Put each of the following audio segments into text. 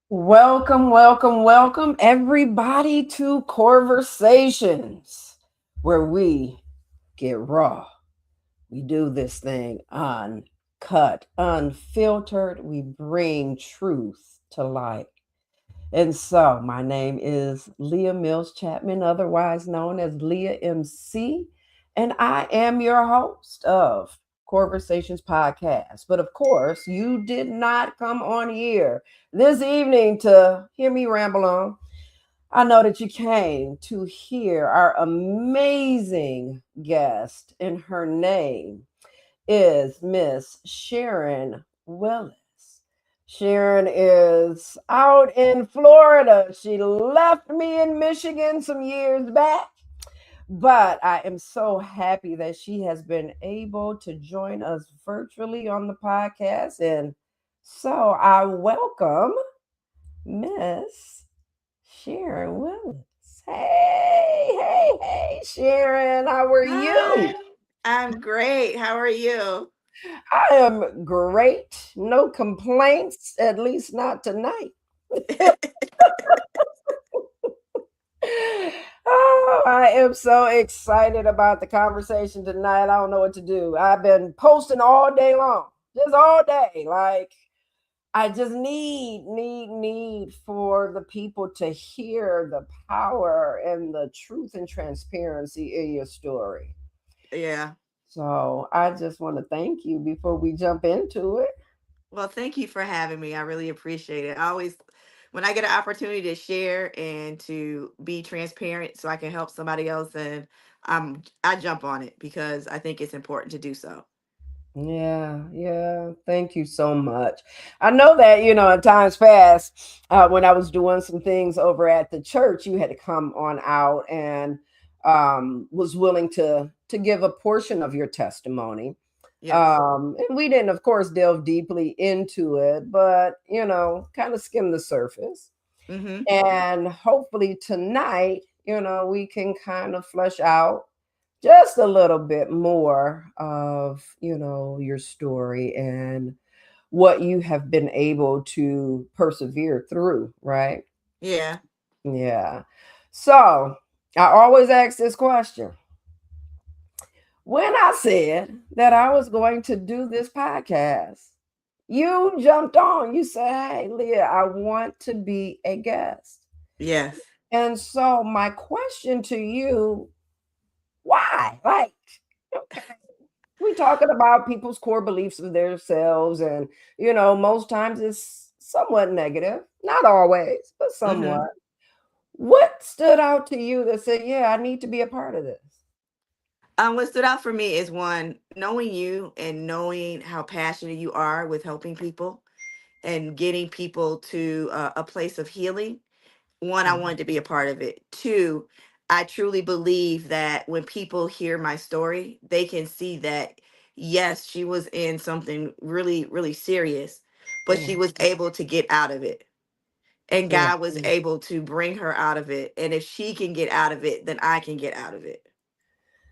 Welcome, welcome, welcome, everybody to COREversations, where we get raw. We do this thing uncut, unfiltered. We bring truth to light. And so, my name is Leah Mills Chapman, otherwise known as Leah MC, and I am your host of COREversations podcast. But of course, you did not come on here this evening to hear me ramble on. I know that you came to hear our amazing guest, and her name is Miss Sharon Willis. Sharon is out in Florida. She left me in Michigan some years back, but I am so happy that she has been able to join us virtually on the podcast. And so I welcome Miss Sharon Willis. Hey, Sharon, how are you? Hi, I'm great. How are you? I am great. No complaints, at least not tonight. Oh, I am so excited about the conversation tonight. I don't know what to do. I've been posting all day long, just all day. Like, I just need for the people to hear the power and the truth and transparency in your story. Yeah. So I just want to thank you before we jump into it. Well, thank you for having me. I really appreciate it. I always, when I get an opportunity to share and to be transparent so I can help somebody else, then I jump on it because I think it's important to do so. Yeah, yeah. Thank you so much. I know that, in times past, when I was doing some things over at the church, you had to come on out and was willing to give a portion of your testimony. Yes. And we didn't, of course, delve deeply into it, but, kind of skim the surface. Mm-hmm. And hopefully tonight, we can kind of flesh out just a little bit more of, your story and what you have been able to persevere through, right? Yeah. Yeah. So I always ask this question. When I said that I was going to do this podcast, you jumped on. You said, "Hey, Leah, I want to be a guest." Yes. And so my question to you, why? Like, okay, we talking about people's core beliefs of themselves, and most times it's somewhat negative. Not always, but Mm-hmm. somewhat. What stood out to you that said, yeah, I need to be a part of this? What stood out for me is one, knowing you and knowing how passionate you are with helping people and getting people to a place of healing. One, I Mhm. wanted to be a part of it. Two, I truly believe that when people hear my story, they can see that, yes, she was in something really, really serious, but Yeah. she was able to get out of it. And Yeah. God was able to bring her out of it. And if she can get out of it, then I can get out of it.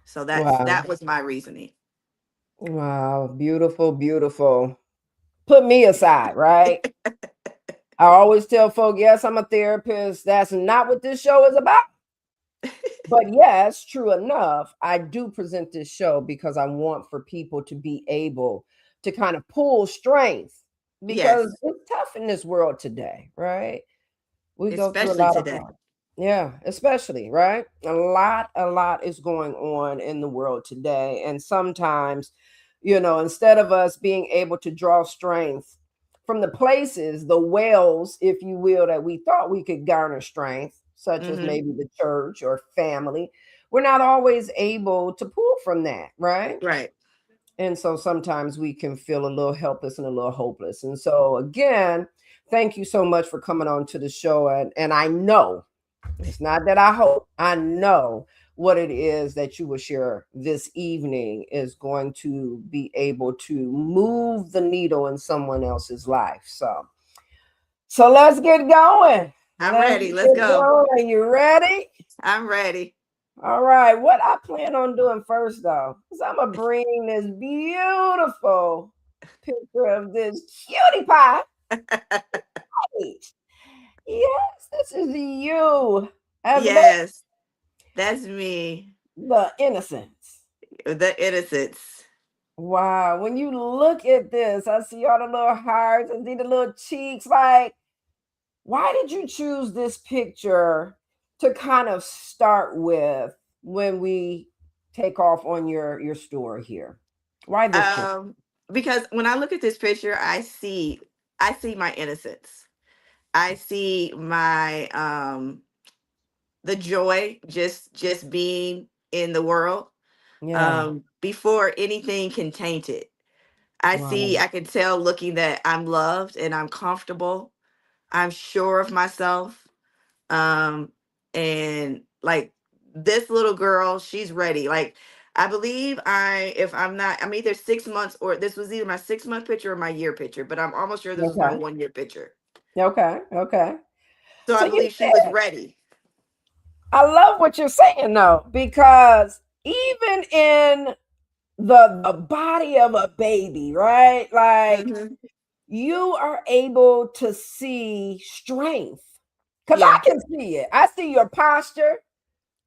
So Wow. that was my reasoning. Wow. Beautiful, beautiful. Put me aside, right? I always tell folk, yes, I'm a therapist. That's not what this show is about. But yes, true enough, I do present this show because I want for people to be able to kind of pull strength because Yes, it's tough in this world today, right? We go through a especially lot of today. hard. Yeah, especially, right? A lot is going on in the world today. And sometimes, instead of us being able to draw strength from the places, the wells, if you will, that we thought we could garner strength, such as Hmm. maybe the church or family, we're not always able to pull from that, right? Right. And so sometimes we can feel a little helpless and a little hopeless. And so, again, thank you so much for coming on to the show. And I know it's not that I hope, I know what it is that you will share this evening is going to be able to move the needle in someone else's life. So let's get going. I'm Let's ready. Let's get go. going. You ready? I'm ready. All right. What I plan on doing first, though, is I'm gonna bring this beautiful picture of this cutie pie. Yes, this is you as a baby. Yes, that's me. The innocence. The innocence. Wow. When you look at this, I see all the little hearts, I see the little cheeks. Like, why did you choose this picture to kind of start with when we take off on your story here? Why this picture? Um, because when I look at this picture, I see my innocence. I see my the joy just being in the world Yeah. before anything can taint it. Wow. I can tell looking that I'm loved and I'm comfortable. I'm sure of myself. Um, and like this little girl, she's ready. Like I believe if I'm not, I'm either 6 months or this was either my 6 month picture or my year picture, but I'm almost sure this was my Okay. 1 year picture. Okay. Okay. So I So you believe she was said, ready. I love what you're saying though, because even in the body of a baby, right? Like Hmm. you are able to see strength. Because I Yeah. can see it. I see your posture,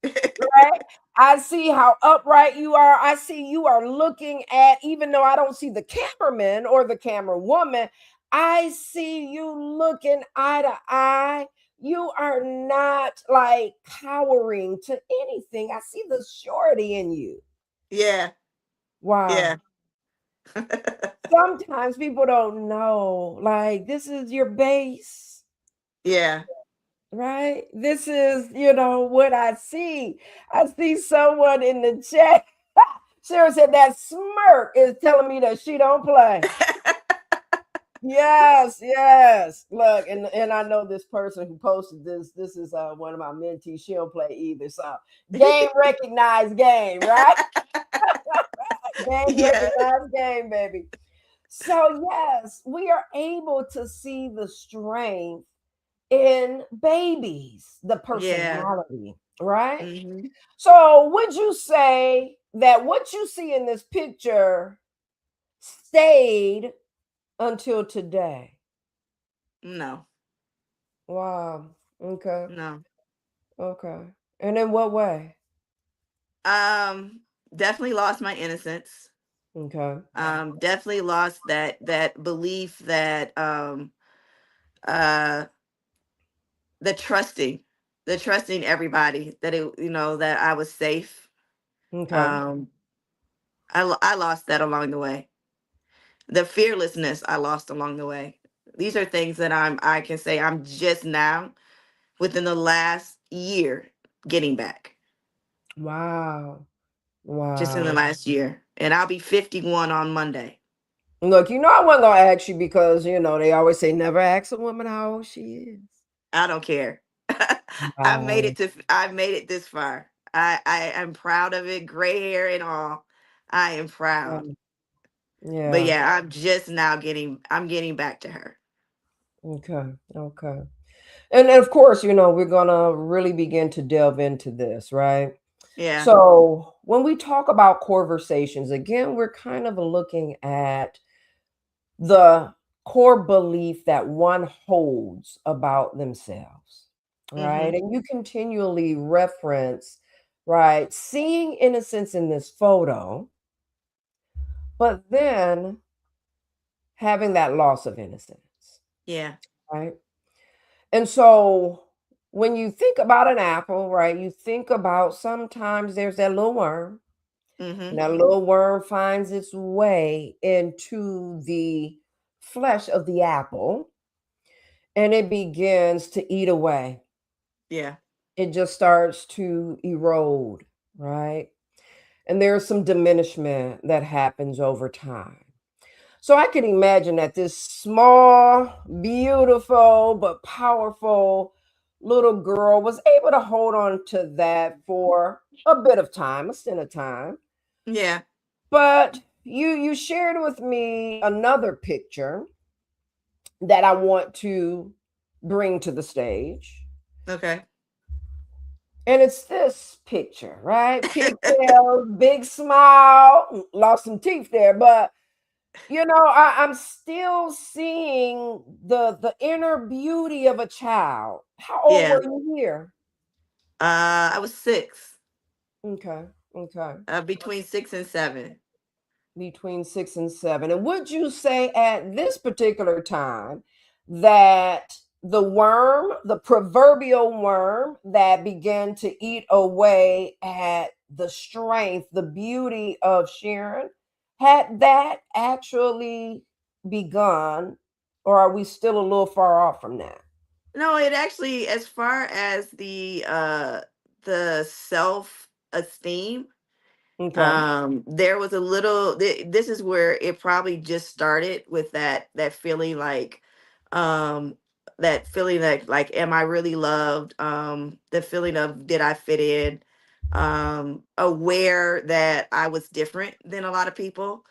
right? I see how upright you are. I see you are looking at, even though I don't see the cameraman or the camera woman, I see you looking eye to eye. You are not like cowering to anything. I see the surety in you. Yeah. Wow. Yeah. Sometimes people don't know, like, this is your base, Yeah. right? This is, what I see. I see someone in the chat. Sharon said that smirk is telling me that she don't play. Yes, yes. Look, and I know this person who posted this. This is one of my mentees. She don't play either. So game recognized game, right? Game Yeah. recognized game, baby. So yes, we are able to see the strength in babies, the Yeah. personality, right? Hmm. So would you say that what you see in this picture stayed until today? No. Wow. Okay. No. Okay. And in what way? Um, definitely lost my innocence. Okay. Definitely lost that belief that uh the trusting, the trusting everybody that that I was safe. Okay. Um, I lost that along the way. The fearlessness I lost along the way. These are things that I can say I'm just now within the last year getting back. Wow. Just in the Wow. last year. And I'll be 51 on Monday. Look, I wasn't gonna ask you because they always say never ask a woman how old she is. I don't care. Wow. I've made it this far. I am proud of it, gray hair and all. I am proud. Yeah. But Yeah. yeah, I'm getting back to her. Okay. Okay. And of course, we're gonna really begin to delve into this, right? Yeah. So when we talk about conversations, again, we're kind of looking at the core belief that one holds about themselves, right? Mhm. And you continually reference, right, seeing innocence in this photo, but then having that loss of innocence, Yeah. right? And so when you think about an apple, right, you think about sometimes there's that little worm, and Mhm. that little worm finds its way into the flesh of the apple and it begins to eat away. Yeah. It just starts to erode, right? And there's some diminishment that happens over time. So I can imagine that this small, beautiful, but powerful little girl was able to hold on to that for a bit of time, a stint of time. Yeah. But you shared with me another picture that I want to bring to the stage. Okay. And it's this picture, right? Pigtails, big smile, lost some teeth there, but I'm still seeing the inner beauty of a child. How old Yeah. were you here? I was 6. Okay, okay. Between 6 and 7. Between 6 and 7. And would you say at this particular time that the worm, the proverbial worm that began to eat away at the strength, the beauty of Sharon, had that actually begun, or are we still a little far off from that? No, it actually, as far as the self esteem, Okay. there was a little this is where it probably just started with that feeling like um that feeling like am I really loved, the feeling of did I fit in, aware that I was different than a lot of people,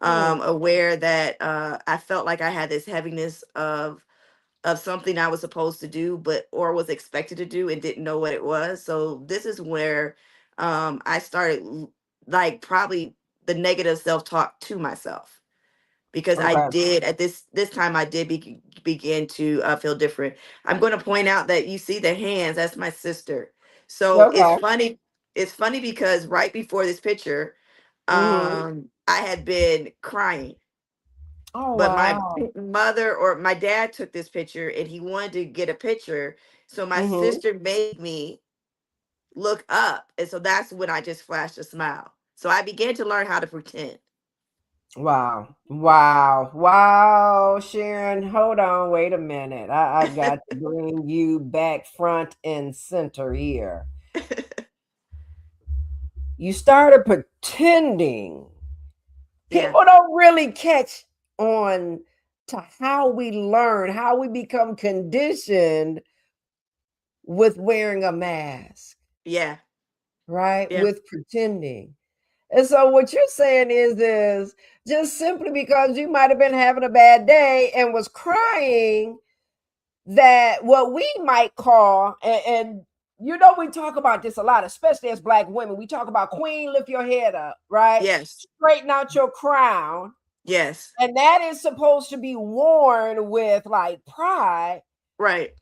Mm, aware that I felt like I had this heaviness of something I was supposed to do, but or was expected to do and didn't know what it was. So this is where I started like probably the negative self-talk to myself, because I okay. did at this time I did begin to feel different. I'm going to point out that you see the hands. That's my sister. So it's Okay. funny. It's funny because right before this picture, Hmm. I had been crying. Oh, But my wow. mother or my dad took this picture and he wanted to get a picture. So my Mm-hmm. sister made me look up. And so that's when I just flashed a smile. So I began to learn how to pretend. Wow. Wow. Wow, Sharon. Hold on. Wait a minute. I got to bring you back front and center here. You started pretending. Yeah. People don't really catch on to how we learn, how we become conditioned with wearing a mask, Yeah. right? Yeah. With pretending. And so what you're saying is just simply because you might have been having a bad day and was crying, that what we might call, and you know, we talk about this a lot, especially as Black women. We talk about queen, lift your head up, right? Yes. Straighten out your crown. Yes. And that is supposed to be worn with like pride. Right.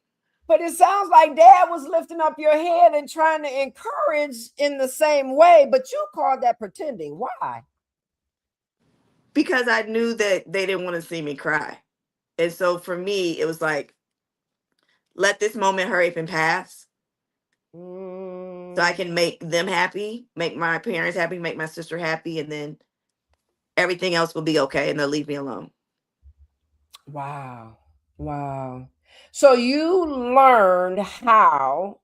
But it sounds like dad was lifting up your head and trying to encourage in the same way, but you called that pretending. Why? Because I knew that they didn't want to see me cry. And so for me, it was like, let this moment hurry up and pass so I Mm, can make them happy, make my parents happy, make my sister happy, and then everything else will be okay and they'll leave me alone. wow. Wow. So you learned how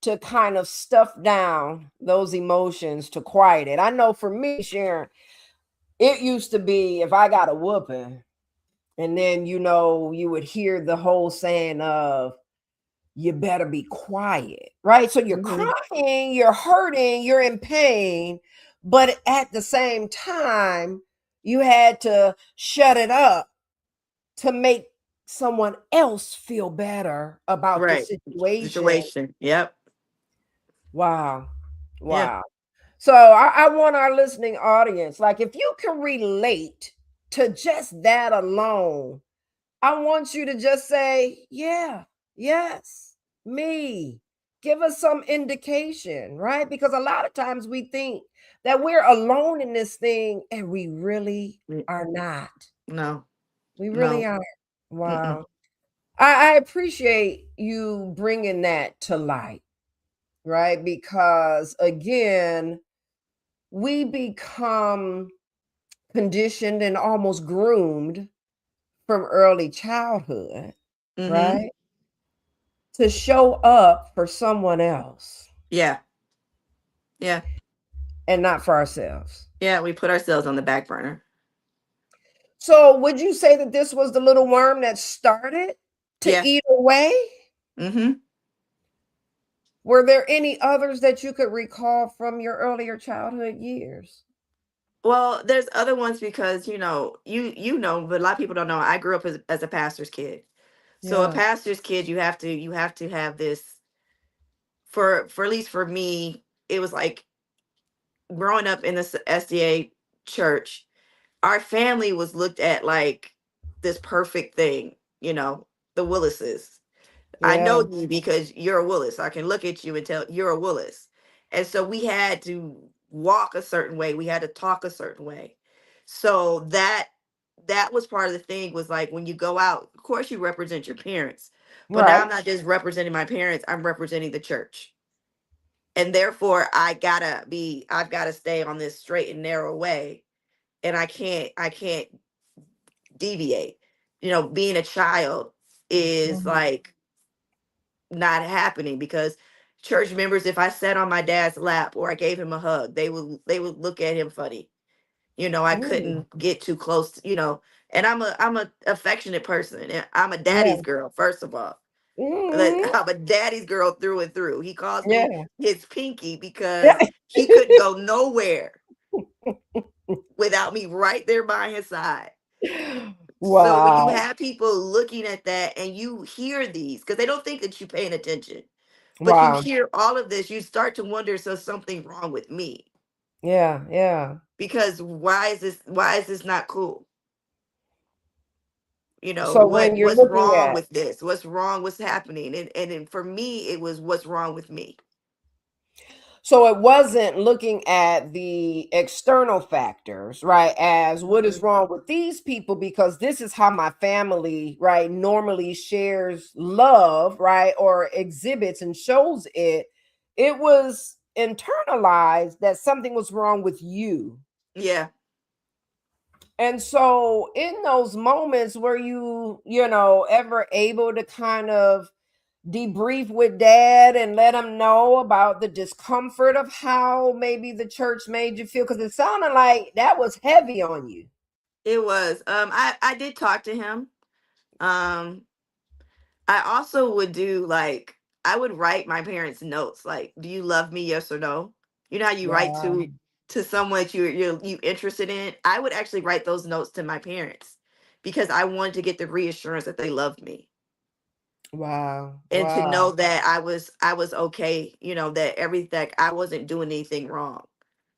to kind of stuff down those emotions to quiet it. I know for me, Sharon, it used to be if I got a whooping, and then you would hear the whole saying of you better be quiet, right? So you're Hmm. crying, you're hurting, you're in pain, but at the same time, you had to shut it up to make someone else feel better about the Right. situation. Situation. Yep. Wow. Yeah. Wow. So I want our listening audience, like if you can relate to just that alone, I want you to just say, yeah, yes, me. Give us some indication, right? Because a lot of times we think that we're alone in this thing and we really Mm, are not. no. We really No. are. Mm-mm. Wow. I appreciate you bringing that to light, right? Because again, we become conditioned and almost groomed from early childhood, Hmm. right? To show up for someone else Yeah. Yeah. and not for ourselves. Yeah. We put ourselves on the back burner. So, would you say that this was the little worm that started to Yeah. eat away? Hmm. Were there any others that you could recall from your earlier childhood years? Well, there's other ones because but a lot of people don't know. I grew up as a pastor's kid. So a Yeah, pastor's kid, you have to have this for at least for me, it was like growing up in this SDA church, our family was looked at like this perfect thing, the Willises. I yeah, know you because you're a Willis. I can look at you and tell you're a Willis. And so we had to walk a certain way. We had to talk a certain way. So that was part of the thing was like when you go out, of course you represent your parents. But now right, I'm not just representing my parents, I'm representing the church. And therefore I've got to stay on this straight and narrow way. And I can't deviate. Being a child is mhm, like not happening because church members, if I sat on my dad's lap or I gave him a hug, they would look at him funny. I mm, couldn't get too close, and I'm a affectionate person, and I'm a yeah, daddy's girl, first of all. mhm, I'm a daddy's girl through and through. He calls me yeah, his pinky yeah. because he couldn't go nowhere without me right there by his side. So when you Wow, have people looking at that and you hear these, because they don't think that you're paying attention, but you wow, hear all of this, you start to wonder, so something wrong with me? yeah, yeah. Because why is this not cool? So What when you're what's looking wrong at with this? What's wrong? What's happening? And for me, it was what's wrong with me. So it wasn't looking at the external factors, right? As what is Mhm. wrong with these people because this is how my family, right, normally shares love, right, or exhibits and shows it. It was internalized that something was wrong with you. Yeah, And so in those moments were you ever able to kind of debrief with dad and let him know about the discomfort of how maybe the church made you feel? Because it sounded like that was heavy on you. it was. I did talk to him. Um, I also would do like I would write my parents notes like, "Do you love me? Yes or no?" You know how you write Wow. to someone that you interested in. I would actually write those notes to my parents because I wanted to get the reassurance that they loved me Wow. and to Wow. know that I was okay. You know that that I wasn't doing anything wrong,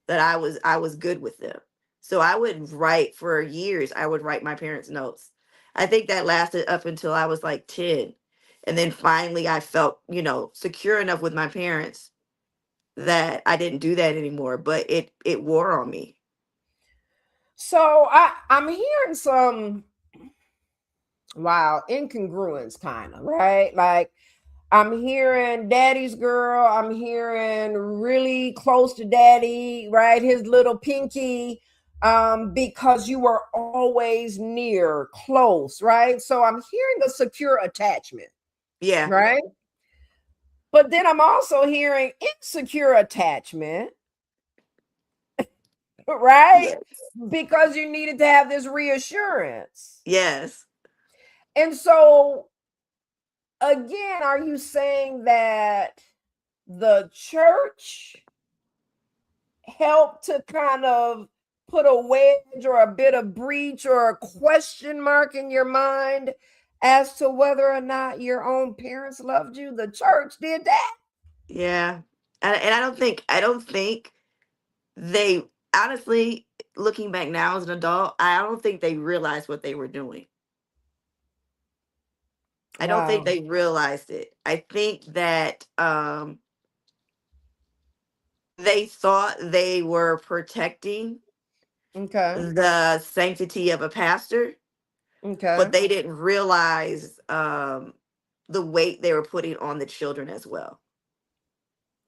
that I was good with them. So I would write for years. I would write my parents notes. I think that lasted up until I was like 10. And then finally I felt, secure enough with my parents that I didn't do that anymore, but it wore on me. So I'm hearing some wow incongruence kind of, right? Like I'm hearing daddy's girl. I'm hearing really close to daddy, right? His little pinky, because you were always near, close, right? So I'm hearing a secure attachment, Yeah. right? But then I'm also hearing insecure attachment, right? Yes. Because you needed to have this reassurance. Yes. And so, again, are you saying that the church help to kind of put a wedge or a bit of breach or a question mark in your mind as to whether or not your own parents loved you? The church did that. Yeah. And I don't think they honestly, looking back now as an adult, I don't think they realized what they were doing. I don't think Wow. they realized it. I think that they thought they were protecting Okay. the sanctity of a pastor, but Okay. they didn't realize the weight they were putting on the children as well.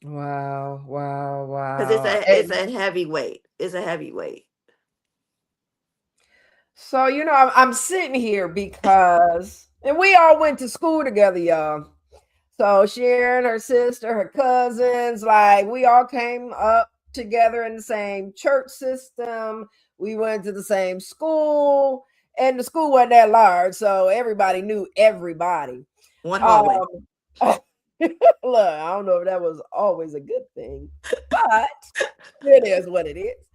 Wow. Wow. Because it's Wow. a it's a heavy weight. It's a heavy weight. So, I'm sitting here because, and we all went to school together, y'all. So Sharon, her sister, her cousins, like we all came up together in the same church system. We went to the same school, and the school wasn't that large, so everybody knew everybody. One hallway. Um, look, I don't know if that was always a good thing, but it is what it is.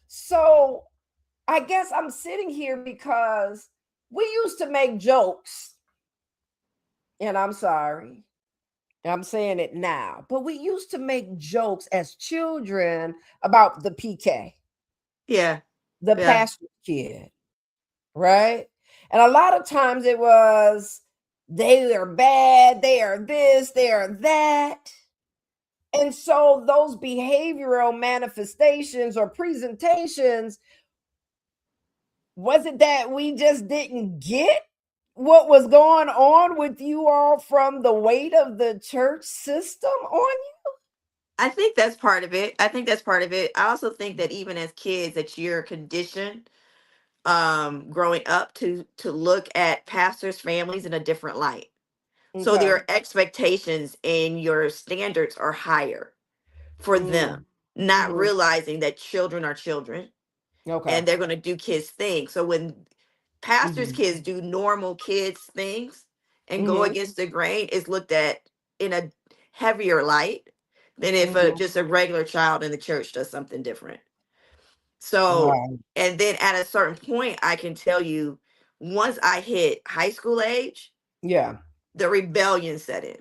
So I guess I'm sitting here because we used to make jokes, and I'm sorry. I'm saying it now, but we used to make jokes as children about the PK, Yeah. the Yeah. pastor's kid, right? And a lot of times it was they are bad, they are this, they are that. And so those behavioral manifestations or presentations, was it that we just didn't get what was going on with you all from the weight of the church system on I think that's part of it. I think that's part of it. I also think that even as kids that you're conditioned growing up to look at pastors' families in a different light. you? So Okay. their expectations and your standards are higher for Mm, them, not mhm. realizing that children are children Okay. and they're going to do kids things. So when pastors' Mhm. kids do normal kids things and go Mhm. against the grain, is looked at in a heavier light than if Mhm. just a regular child in the church does something different. So, Wow. and then at a certain point, I can tell you, once I hit high school age, Yeah. the rebellion set in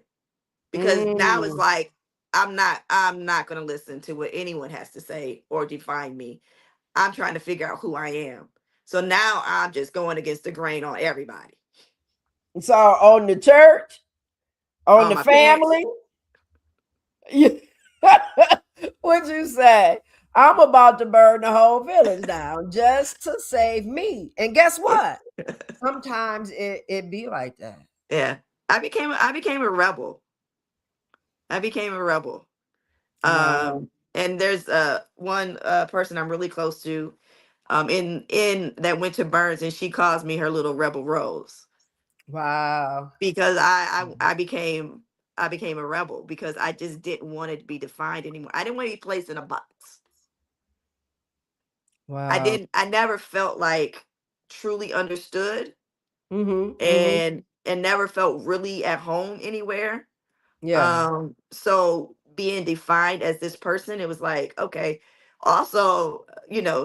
because now it's Mm. like I'm not going to listen to what anyone has to say or define me. I'm trying to figure out who I am. So now I'm just going against the grain on everybody. So on the church, on On the my parents, family. Yeah. What'd you say? I'm about to burn the whole village down just to save me. And guess what? Sometimes it be like that. Yeah. I became a rebel. I became a rebel. Wow. And there's one person I'm really close to in that went to Burns, and she calls me her little rebel Rose, Wow. because I became a rebel because I just didn't want it to be defined anymore. I didn't want to be placed in a box. Wow. I never felt like truly understood, Mm-hmm. Mm-hmm. and never felt really at home anywhere. Yeah. So being defined as this person, it was like, okay. Also,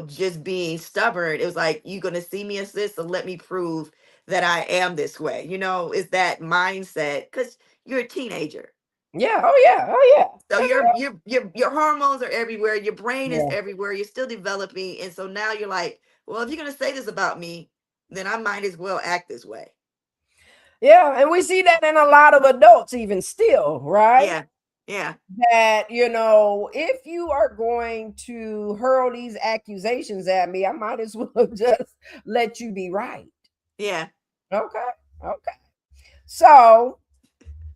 just being stubborn, it was like, you gonna see me as this, so let me prove that I am this way. Is that mindset, because you're a teenager. Yeah. Oh yeah. Oh yeah. So That's your hormones are everywhere, your brain is yeah. everywhere, you're still developing, and so now you're like, well, if you're gonna say this about me, then I might as well act this way. Yeah. And we see that in a lot of adults, even still, right? Yeah, yeah, That, if you are going to hurl these accusations at me, I might as well just let you be right. yeah. Okay. Okay. So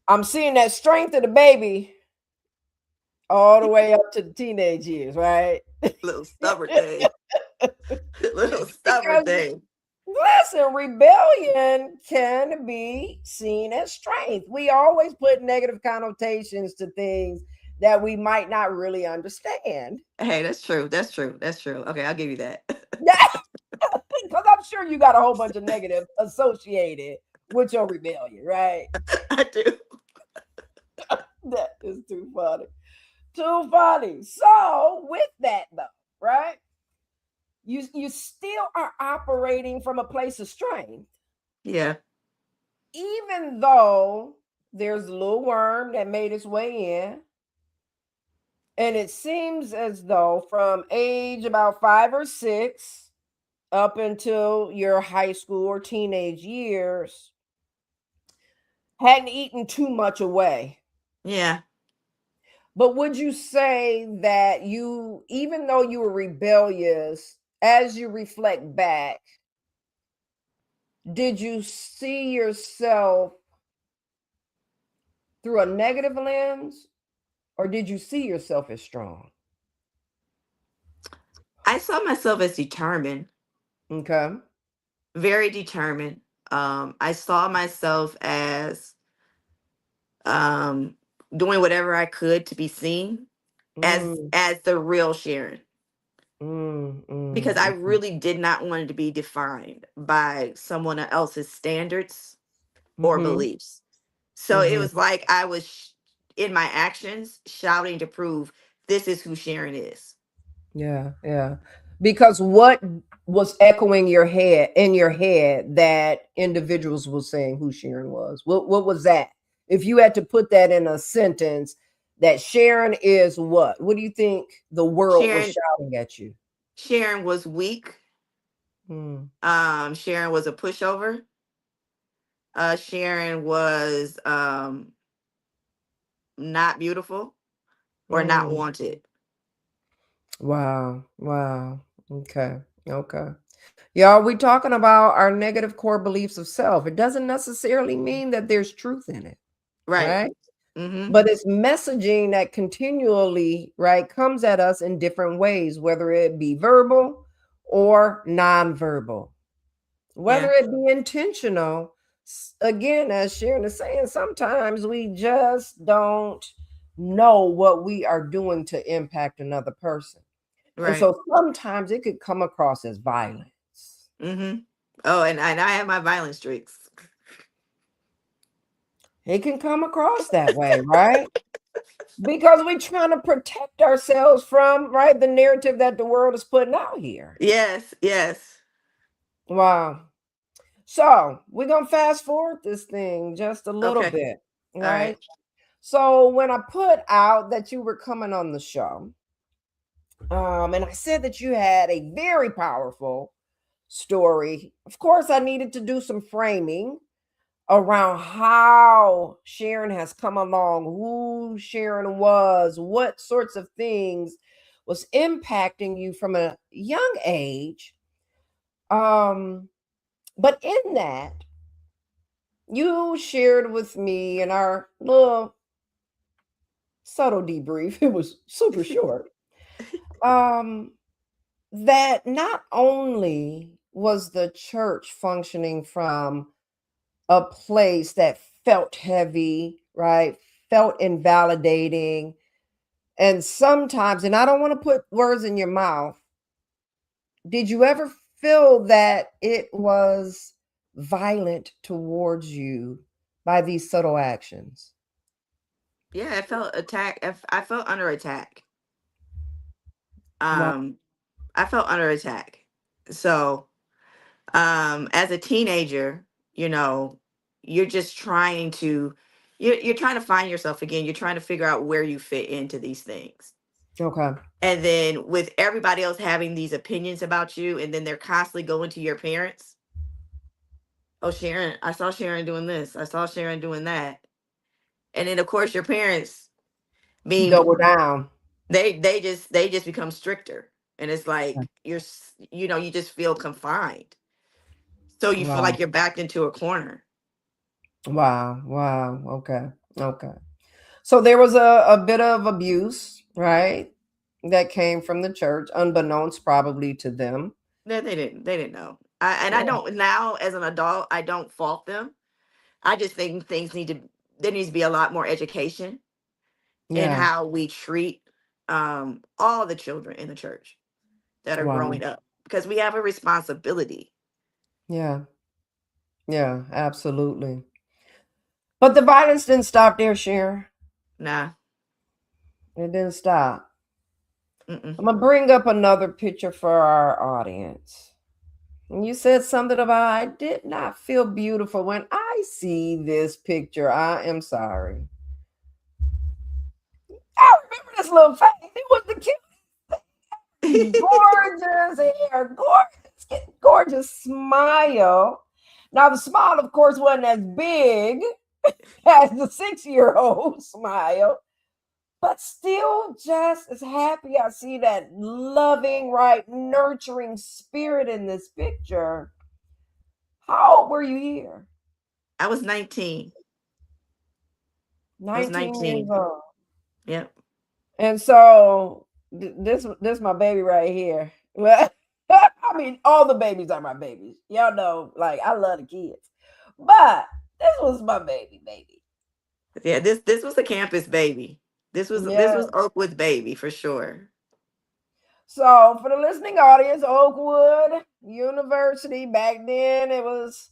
I'm seeing that strength of the baby all the way up to the teenage years, right? Little stubborn thing. Little stubborn Because thing. listen, rebellion can be seen as strength. We always put negative connotations to things that we might not really understand. Hey, that's true. That's true. That's true. Okay, I'll give you that. Because I'm sure you got a whole bunch of negative associated with your rebellion, right? I do. That is too funny. Too funny. So, with that though, right? You still are operating from a place of strength, Yeah. even though there's a little worm that made its way in. And it seems as though from age about 5 or 6 up until your high school or teenage years, hadn't eaten too much away. Yeah. But would you say that you, even though you were rebellious, as you reflect back, did you see yourself through a negative lens, or did you see yourself as strong? I saw myself as determined, Okay. very determined. I saw myself as um doing whatever I could to be seen as Mm, as the real Sharon. Because I mm, really did not want it to be defined by someone else's standards or mm-hmm, beliefs. So it mm-hmm. was like I was in my actions shouting to prove this is who Sharon is. Yeah, yeah. Because what was echoing your head that individuals were saying who Sharon was? What was that? If you had to put that in a sentence, that Sharon is what? What do you think the world was Sharon shouting at you? Sharon was weak. Mm, Sharon was a pushover. Sharon was not beautiful or not mm. wanted. Wow. Wow. Okay. Okay. Y'all, we talking about our negative core beliefs of self. It doesn't necessarily mean that there's truth in it, Right. right? Mm-hmm. But it's messaging that continually, right, comes at us in different ways, whether it be verbal or nonverbal, whether Yeah. it be intentional. Again, as Sharon is saying, sometimes we just don't know what we are doing to impact another person. And Right. so sometimes it could come across as violence. Mm-hmm. Oh, and I have my violent streaks. It can come across that way, right? Because we're trying to protect ourselves from, right, the narrative that the world is putting out here. Yes. Yes. Wow. So we're gonna fast forward this thing just a little Okay. bit, All right. right? So when I put out that you were coming on the show, and I said that you had a very powerful story, of course I needed to do some framing around how Sharon has come along, who Sharon was, what sorts of things was impacting you from a young age. Um, but in that, you shared with me in our little subtle debrief, it was super short, um, that not only was the church functioning from a place that felt heavy, right? Felt invalidating. And sometimes, and I don't want to put words in your mouth, did you ever feel that it was violent towards you by these subtle actions? Yeah, I felt attack. I felt under attack. Wow. Um, I felt under attack. So, as a teenager, you know, you're just trying to, you're trying to find yourself again. You're trying to figure out where you fit into these things. Okay. And then with everybody else having these opinions about you, and then they're constantly going to your parents. Oh, Sharon, I saw Sharon doing this. I saw Sharon doing that. And then of course your parents being Double down. they just become stricter. And it's like you just feel confined. So you feel Wow. like you're backed into a corner. Wow. Wow. Okay. Okay. So there was a bit of abuse, right? That came from the church, unbeknownst probably to them. That they didn't know. I Yeah. don't now as an adult, I don't fault them. I just think there needs to be a lot more education in Yeah. how we treat all the children in the church that are Wow. growing up, because we have a responsibility. Yeah. Yeah. Absolutely. But the violence didn't stop there, Sharon. Nah. It didn't stop. Mm-mm. I'm gonna bring up another picture for our audience. And you said something about I did not feel beautiful when I see this picture. I am sorry. I remember this little face. It was the cute, gorgeous hair, gorgeous smile. Now the smile, of course, wasn't as big as the 6 year old smile, but still just as happy. I see that loving, right, nurturing spirit in this picture. How old were you here? I was 19. I was 19 years 19. old. Yep. And so this my baby right here. Well, I mean, all the babies are my babies. Y'all know, like I love the kids, but this was my baby. Yeah, this was a campus baby. This Yeah. was Oakwood's baby for sure. So for the listening audience, Oakwood University back then it was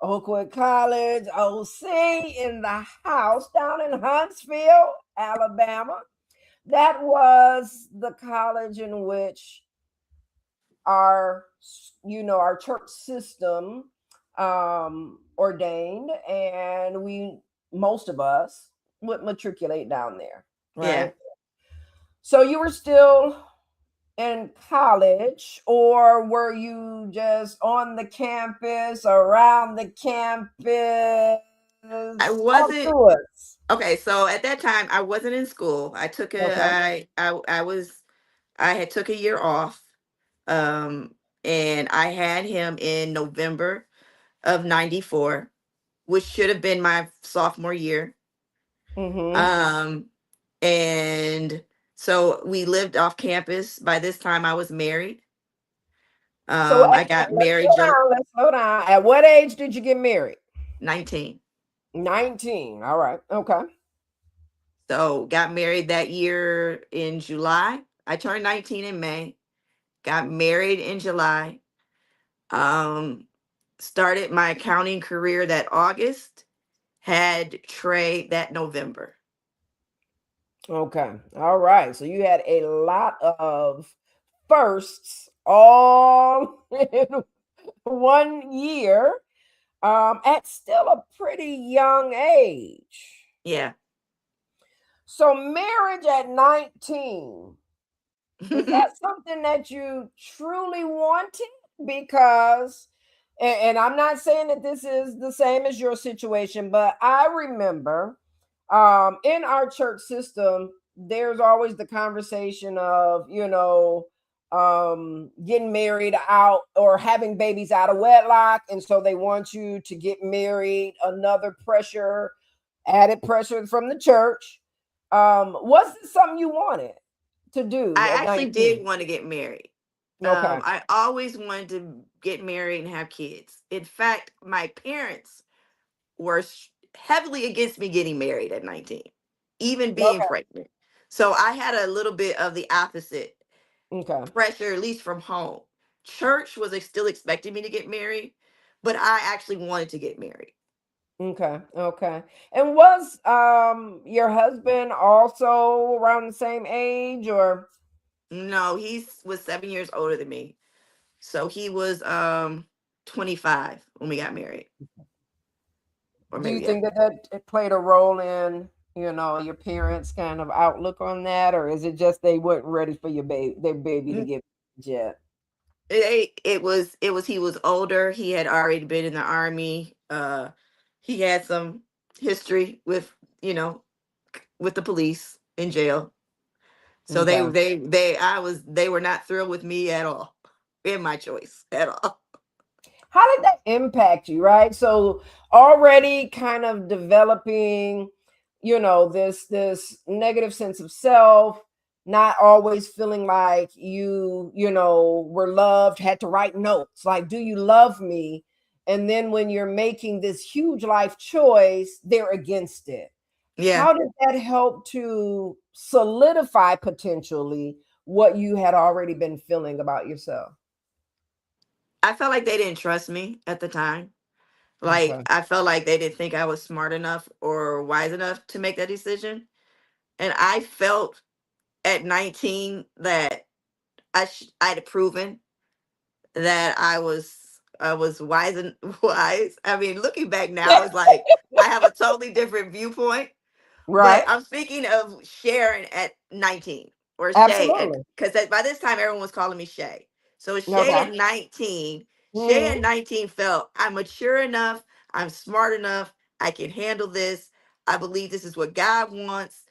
Oakwood College, OC in the house down in Huntsville, Alabama. That was the college in which our our church system ordained, and we most of us would matriculate down there, Yeah. right? So you were still in college, or were you just on the campus, around the campus? I Talk wasn't to us. okay, so at that time I wasn't in school. I took a Okay. I was I had took a year off. Um and I had him in November of 94, which should have been my sophomore year. Mm-hmm. Um and so we lived off campus. By this time I was married. So I got let's married slow down. Let's slow down. At what age did you get married? 19. 19. All right. Okay. So got married that year in July. I turned 19 in May. Got married in July. Um, Started my accounting career that August. Had Trey that November. Okay. All right. So you had a lot of firsts all in 1 year, at still a pretty young age. Yeah. So marriage at 19, is that something that you truly wanted? Because And I'm not saying that this is the same as your situation, but I remember in our church system, there's always the conversation of, getting married out or having babies out of wedlock. And so they want you to get married, another pressure, added pressure from the church. Was this something you wanted to do I at actually did 19? want to get married. Okay. I always wanted to get married and have kids. In fact, my parents were heavily against me getting married at 19, even being Okay. pregnant. So I had a little bit of the opposite Okay. pressure, at least from home. Church was still expecting me to get married, but I actually wanted to get married. Okay, okay. And was your husband also around the same age, or No, he was 7 years older than me. So he was 25 when we got married. Or do you maybe, yeah. think that that played a role in, your parents' kind of outlook on that, or is it just they weren't ready for their baby to Mm, get yet? it was he was older. He had already been in the army. He had some history with, you know, with the police in jail. So Okay. they were not thrilled with me at all. In my choice at all. How did that impact you, right? So already kind of developing, this negative sense of self, not always feeling like were loved, had to write notes like, do you love me? And then when you're making this huge life choice, they're against it. Yeah. How did that help to solidify potentially what you had already been feeling about yourself? I felt like they didn't trust me at the time. Like Okay. I felt like they didn't think I was smart enough or wise enough to make that decision. And I felt at 19 that I'd proven that I was wise and wise. I mean, looking back now, it's like I have a totally different viewpoint. But Right? I'm speaking of Sharon at 19 or Shay at Absolutely. because by this time everyone was calling me Shay. So Shay Okay. at 19, Shay at Mhm. 19 felt I'm mature enough, I'm smart enough, I can handle this. I believe this is what God wants.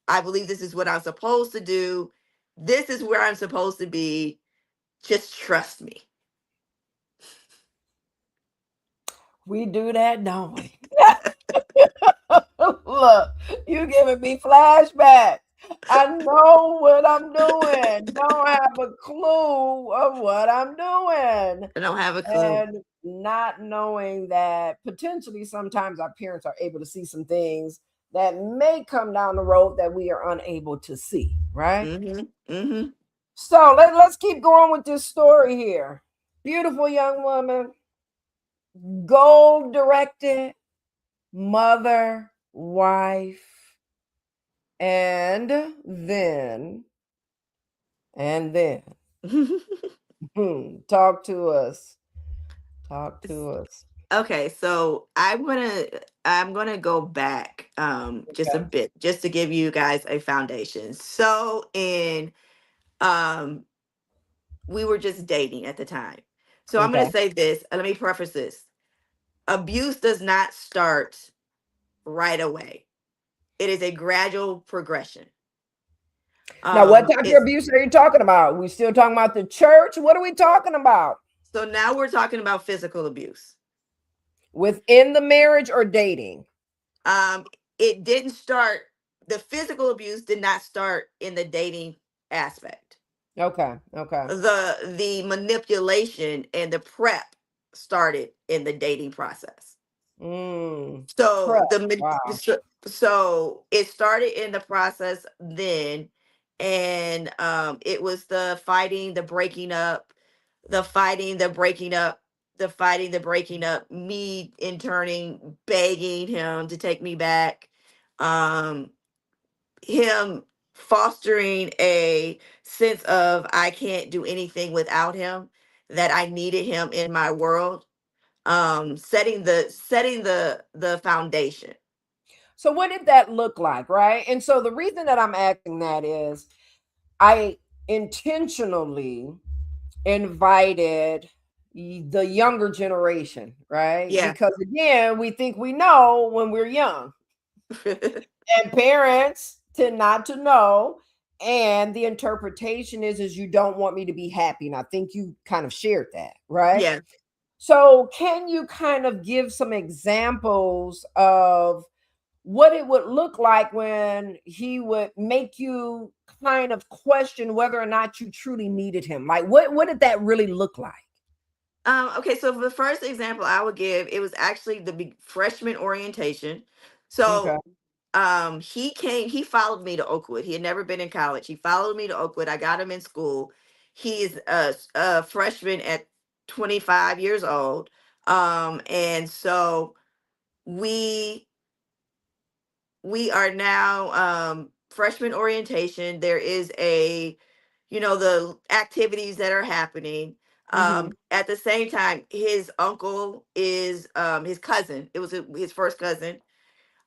I believe this is what I'm supposed to do. This is where I'm supposed to be. Just trust me. We do that, don't we? Look, you giving me flashbacks. I know what I'm doing. Don't have a clue of what I'm doing. I don't have a clue. And not knowing that potentially sometimes our parents are able to see some things that may come down the road that we are unable to see, right? Mm-hmm. Mm-hmm. So let's keep going with this story here. Beautiful young woman, goal directed, mother, wife, and then, and then, talk to us. Talk to us. Okay, so I'm gonna go back just a Okay. bit just to give you guys a foundation. So in um we were just dating at the time. So I'm gonna Okay. say this, let me preface this. Abuse does not start right away. It is a gradual progression. Now, what type of It's abuse are you talking about? We still talking about the church? What are we talking about? so now we're talking about physical abuse. Within the marriage or dating? Um, it didn't start, the physical abuse did not start in the dating aspect. Okay. Okay. The manipulation and the prep started in the dating process. So Prep. Wow. so it started in the process then, and it was the fighting, the breaking up, the fighting, the breaking up, the fighting, the breaking up, me in turning begging him to take me back, um him fostering a sense of I can't do anything without him, that I needed him in my world, setting the foundation. So, what did that look like? Right. And so, the reason that I'm asking that is I intentionally invited the younger generation, right? Yeah. Because again, we think we know when we're young, and parents tend not to know. And the interpretation is you don't want me to be happy. And I think you kind of shared that, right? Yeah. So, can you kind of give some examples of what it would look like when he would make you kind of question whether or not you truly needed him? Like, what did that really look like? Okay, so for the first example I would give, it was actually the freshman orientation. So Okay. he followed me to Oakwood. He had never been in college. He followed me to Oakwood. I got him in school. He's a freshman at 25 years old. And so we we are now freshman orientation. There is a, the activities that are happening. Mm-hmm. At the same time, his uncle is his cousin. It was his first cousin.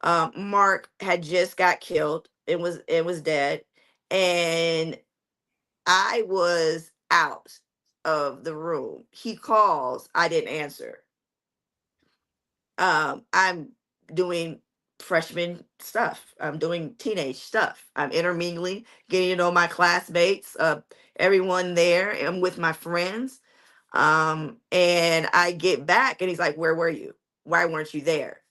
Mark had just got killed and was dead, and I was out of the room. He calls, I didn't answer. I'm doing freshman stuff. I'm doing teenage stuff. I'm intermingling, getting to know my classmates, everyone there. I'm with my friends. And I get back and he's like, "Where were you? Why weren't you there?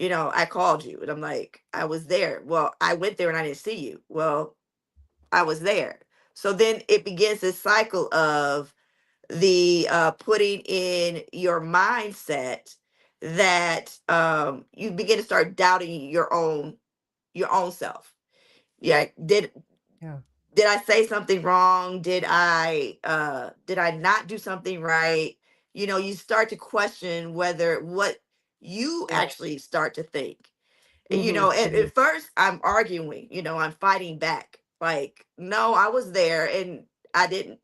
I called you." And I'm like, "I was there." "Well, I went there and I didn't see you." "Well, I was there." So then it begins this cycle of the putting in your mindset that you begin to start doubting your own self. Yeah, Yeah. did I say something wrong? Did I not do something right? You start to question whether what you Yeah. actually start to think. Mm-hmm. Mm-hmm. At first I'm arguing, I'm fighting back, like, no, I was there and i didn't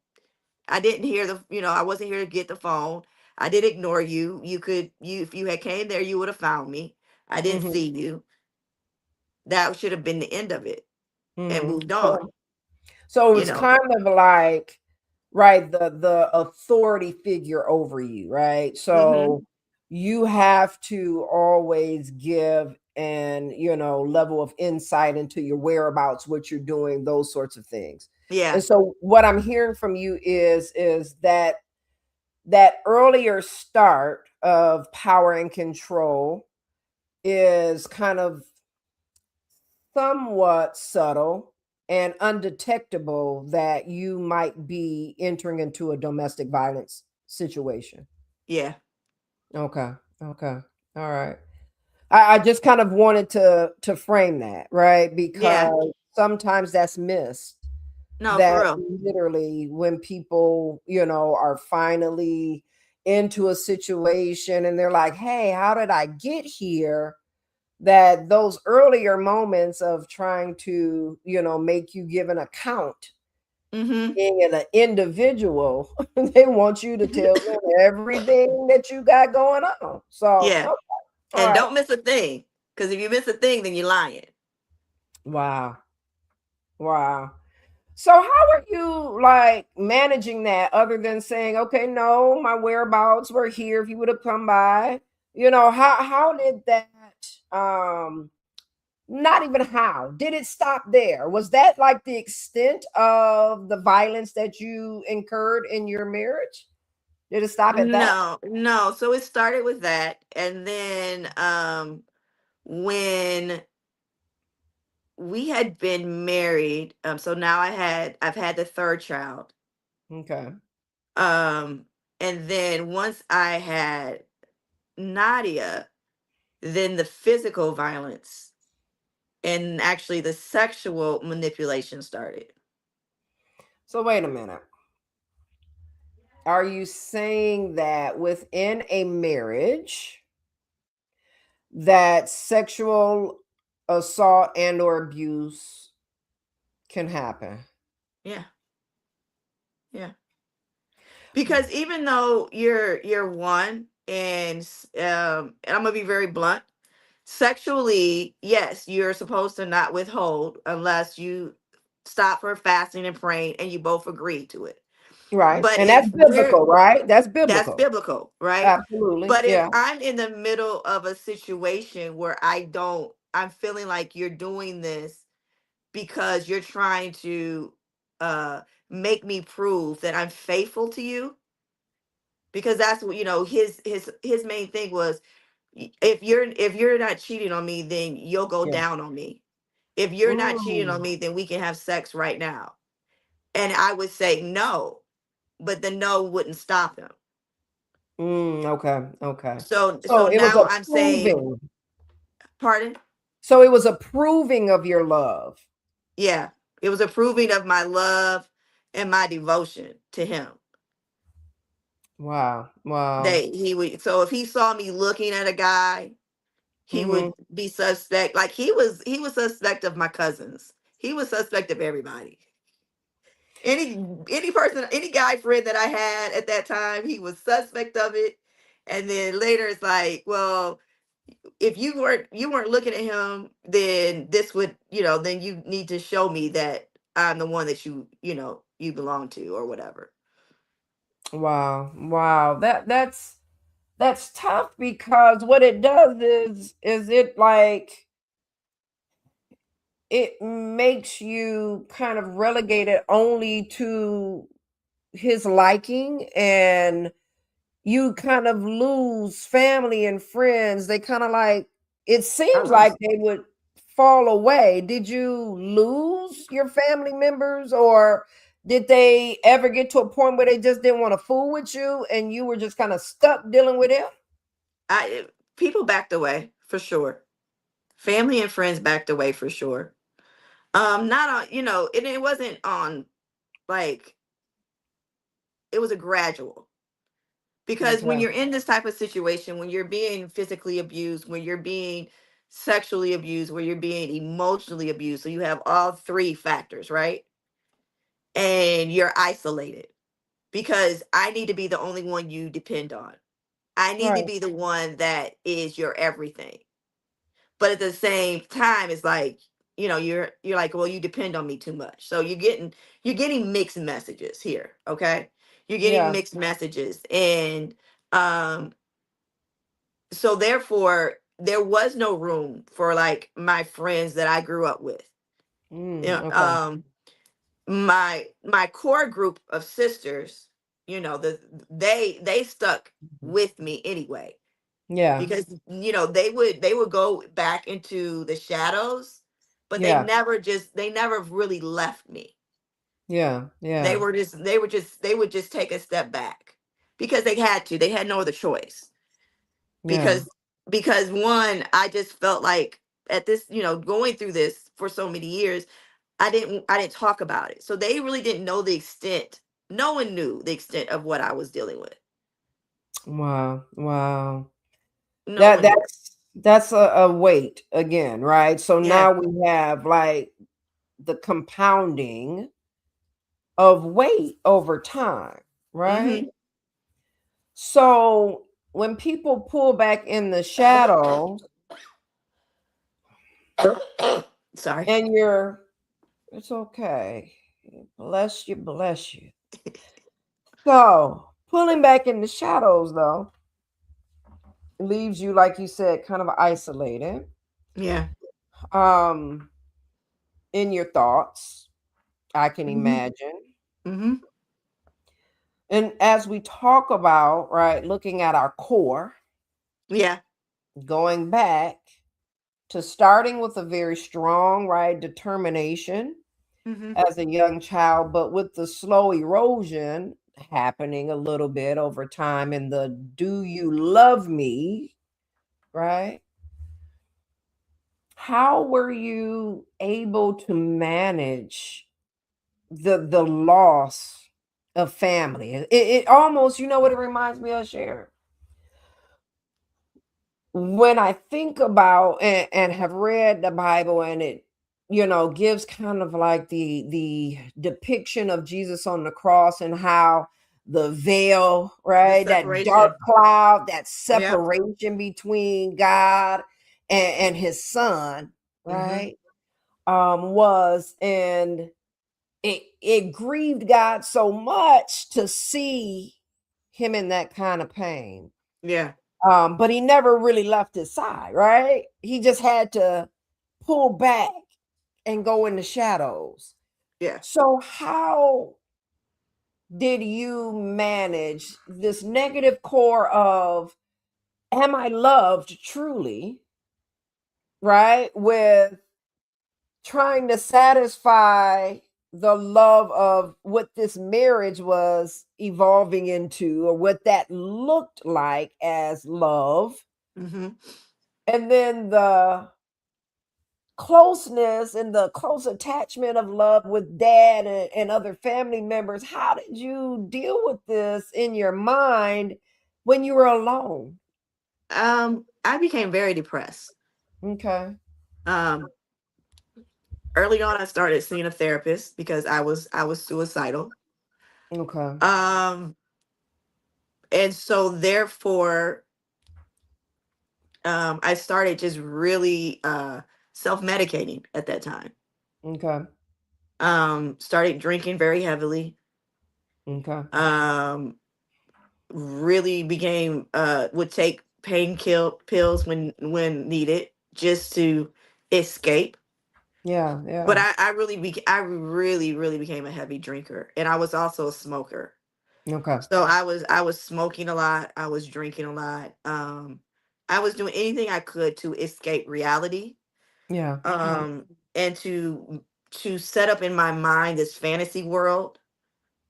I didn't hear I wasn't here to get the phone. I did ignore you. If you had came there, you would have found me. I didn't Mm-hmm. see you. That should have been the end of it and Mm-hmm. moved on, So you it's know. kind of like, right, the authority figure over you, right? Mhm. So you have to always give an, level of insight into your whereabouts, what you're doing, those sorts of things. Yeah. And so what I'm hearing from you is that earlier start of power and control is kind of somewhat subtle and undetectable that you might be entering into a domestic violence situation. Yeah. Okay. Okay. All right. I just kind of wanted to frame that, right? Yeah. Because sometimes that's missed. No, for That real. literally when people, are finally into a situation and they're like, hey, how did I get here? That those earlier moments of trying to, make you give an account, Mhm. being an individual, they want you to tell them everything that you got going on. So, Yeah. okay, all And right. don't miss a thing, cuz if you miss a thing then you're lying. Wow. Wow. So how are you like managing that other than saying, okay, no, my whereabouts were here if you would have come by? How did that not even how. Did it stop there? Was that like the extent of the violence that you incurred in your marriage? Did it stop at that? No, no. So it started with that, and then when we had been married, so now I've had the third child. Okay. Um, and then once I had Nadia, then the physical violence and actually the sexual manipulation started. So wait a minute. Are you saying that within a marriage that sexual assault and or abuse can happen? Yeah, yeah. Because even though you're one, and I'm gonna be very blunt, sexually, yes, you're supposed to not withhold unless you stop her fasting and praying and you both agree to it. Right. But And that's if we're biblical, right? That's That's biblical. biblical, right? Absolutely. But if Yeah. I'm in the middle of a situation where I'm feeling like you're doing this because you're trying to uh make me prove that I'm faithful to you, because that's what, his main thing was, if you're not cheating on me, then you'll go Yeah. down on me. If you're not cheating on Mm. me, then we can have sex right now. And I would say no, but the no wouldn't stop him. Okay. Okay. So So it was now I'm saying, approving. pardon? So it was approving of your love. Yeah, it was approving of my love and my devotion to him. Wow. Wow. That he would, so if he saw me looking at a guy, he Mm-hmm. would be suspect. Like he was suspect of my cousins. He was suspect of everybody. Any person, any guy friend that I had at that time, he was suspect of it. And then later it's like, well, if you weren't looking at him, then this would, then you need to show me that I'm the one that you belong to or whatever. Wow. Wow. That's tough because what it does is it like it makes you kind of relegated only to his liking, and you kind of lose family and friends. They kind of like, it seems Uh-huh. like they would fall away. Did you lose your family members, or did they ever get to a point where they just didn't want to fool with you and you were just kind of stuck dealing with it? People backed away for sure. Family and friends backed away for sure. Not on, it wasn't on, like, it was a gradual. Because when Okay. you're in this type of situation, when you're being physically abused, when you're being sexually abused, when you're being emotionally abused, so you have all three factors, right? And you're isolated, because I need to be the only one you depend on. I need to Right. be the one that is your everything. But at the same time, it's like, you're like, well, you depend on me too much. So you're getting mixed messages here, okay? You're getting Yeah. mixed messages. And um so therefore there was no room for, like, my friends that I grew up with. You know, Okay. my core group of sisters, they stuck with me anyway, Yeah. because they would go back into the shadows, but they Yeah. never really left me. Yeah. Yeah. They would just take a step back, because they had no other choice. Yeah. Because one, I just felt like, at this, going through this for so many years, I didn't talk about it, so they really didn't know the extent. No one knew the extent of what I was dealing with. Wow. Wow. No That one knew. that's a weight again, right? So Yeah. now we have like the compounding of weight over time, right? Hmm. So when people pull back in the shadow Sorry. and you're, it's okay. Bless you, bless you. So pulling back in the shadows though leaves you, like you said, kind of isolated. Yeah. Um in your thoughts, I can Hmm. imagine. Hmm. And as we talk about, right, looking at our core, Yeah. going back to starting with a very strong, right, determination Hmm. as a young child, but with the slow erosion happening a little bit over time and the do you love me, right? How were you able to manage the loss of family? It almost, you know what it reminds me of, Sharon? When I think about and have read the Bible, and it, gives kind of like the depiction of Jesus on the cross and how the veil, The right, that dark separation. cloud, that Yep. separation between God and his son, Hmm. right, was. And it grieved God so much to see him in that kind of pain. Yeah. But he never really left his side, right? He just had to pull back and go in the shadows. Yeah. So how did you manage this negative core of am I loved truly, right? With trying to satisfy the love of what this marriage was evolving into or what that looked like as love, Mm-hmm. and then the closeness and the close attachment of love with dad and other family members. How did you deal with this in your mind when you were alone? I became very depressed. Okay. Um, Early on, I started seeing a therapist because I was suicidal. Okay. Um, and so therefore, I started just really self-medicating at that time. Okay. Started drinking very heavily. Okay. Um, really became would take pain kill pills when needed just to escape. Yeah. But Yeah. I really became a heavy drinker, and I was also a smoker. Okay. So I was smoking a lot. I was drinking a lot. I was doing anything I could to escape reality. Yeah. And to set up in my mind this fantasy world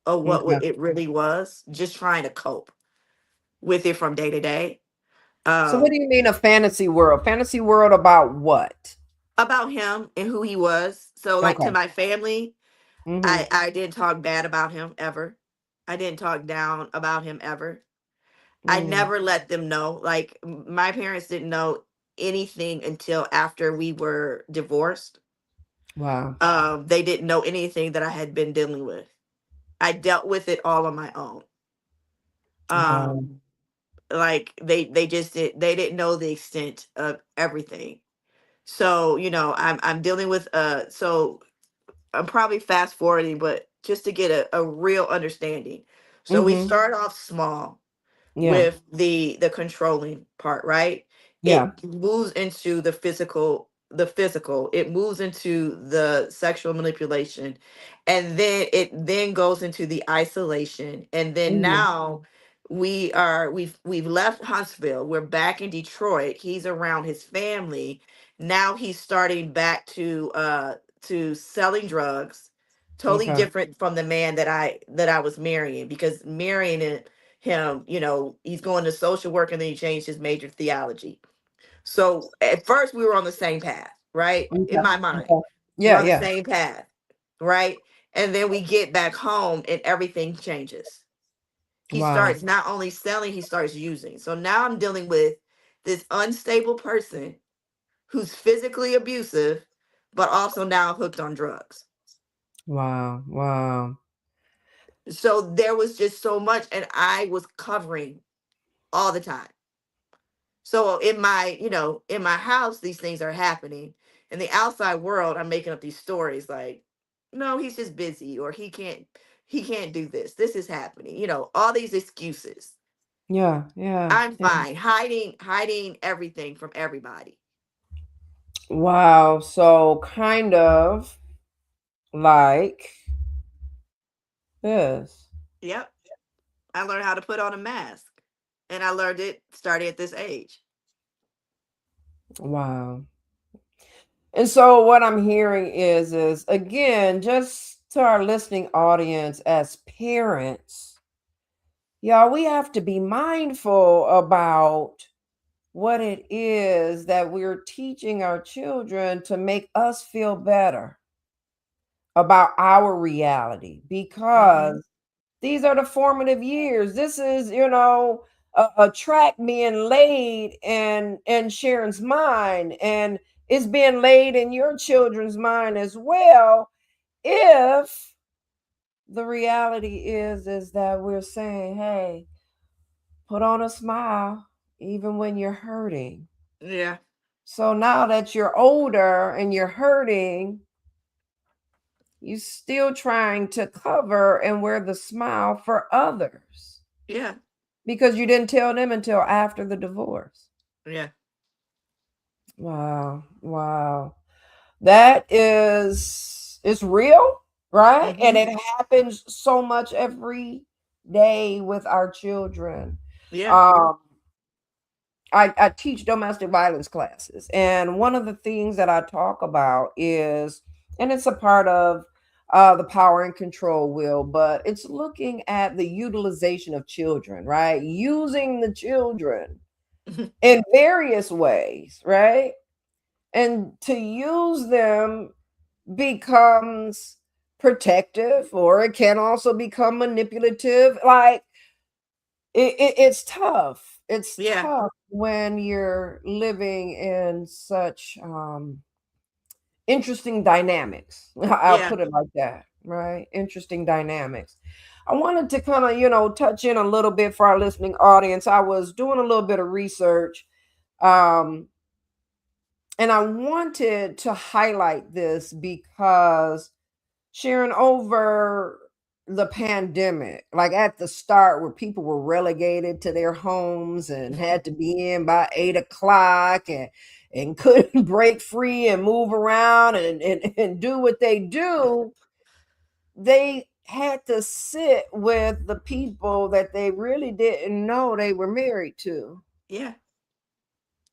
of what Okay. it really was, just trying to cope with it from day to day. So what Um, do you mean a fantasy world? Fantasy world about what? about him and who he was. So like to Okay. my family, Mm-hmm. I didn't talk bad about him ever. I didn't talk down about him ever. I Mm. never let them know. Like my parents didn't know anything until after we were divorced. Wow. They didn't know anything that I had been dealing with. I dealt with it all on my own. Wow. Um, like they didn't know the extent of everything. So I'm dealing with so I'm probably fast forwarding, but just to get a real understanding. So we Mm-hmm. start off small Yeah. with the controlling part, right? Yeah. It moves into the physical, it moves into the sexual manipulation, and then it goes into the isolation, and then Mm-hmm. now we've left Huntsville, we're back in Detroit, he's around his family. Now he's starting back to selling drugs, totally Okay. different from the man that I was marrying, because marrying him, he's going to social work, and then he changed his major theology. So at first we were on the same path, right? In Okay. my mind, Okay. we're Yeah. on the Yeah. same path, right? And then we get back home and everything changes. He Wow. starts not only selling, he starts using. So now I'm dealing with this unstable person who's physically abusive, but also now hooked on drugs. Wow. Wow. So there was just so much, and I was covering all the time. So in my house, these things are happening. In the outside world, I'm making up these stories like, no, he's just busy, or he can't do this. This is happening. All these excuses. Yeah. Yeah. I'm Yeah. fine, hiding everything from everybody. Wow. So kind of like this. Yep. I learned how to put on a mask, and I learned it starting at this age. Wow. And so what I'm hearing is again, just to our listening audience as parents, y'all, we have to be mindful about what it is that we're teaching our children to make us feel better about our reality Hmm. because these are the formative years. This is, a track being laid in Sharon's mind, and it's being laid in your children's mind as well. If the reality is that we're saying, hey, put on a smile even when you're hurting. Yeah. So now that you're older and you're hurting, You still trying to cover and wear the smile for others Yeah. because you didn't tell them until after the divorce. Yeah. Wow. Wow. That is it's real, right? And Hmm. it happens so much every day with our children. Yeah. Um I teach domestic violence classes, and one of the things that I talk about is, and it's a part of the power and control wheel, but it's looking at the utilization of children, right? Using the children in various ways, right? And to use them becomes protective, or it can also become manipulative. Like it's tough. It's Yeah. tough when you're living in such interesting dynamics. I'll Yeah. put it like that, right? Interesting dynamics. I wanted to kind of, touch in a little bit for our listening audience. I was doing a little bit of research, um, and I wanted to highlight this because Sharon, over the pandemic, like at the start where people were relegated to their homes and had to be in by 8 o'clock and couldn't break free and move around and do what they do, they had to sit with the people that they really didn't know they were married to Yeah.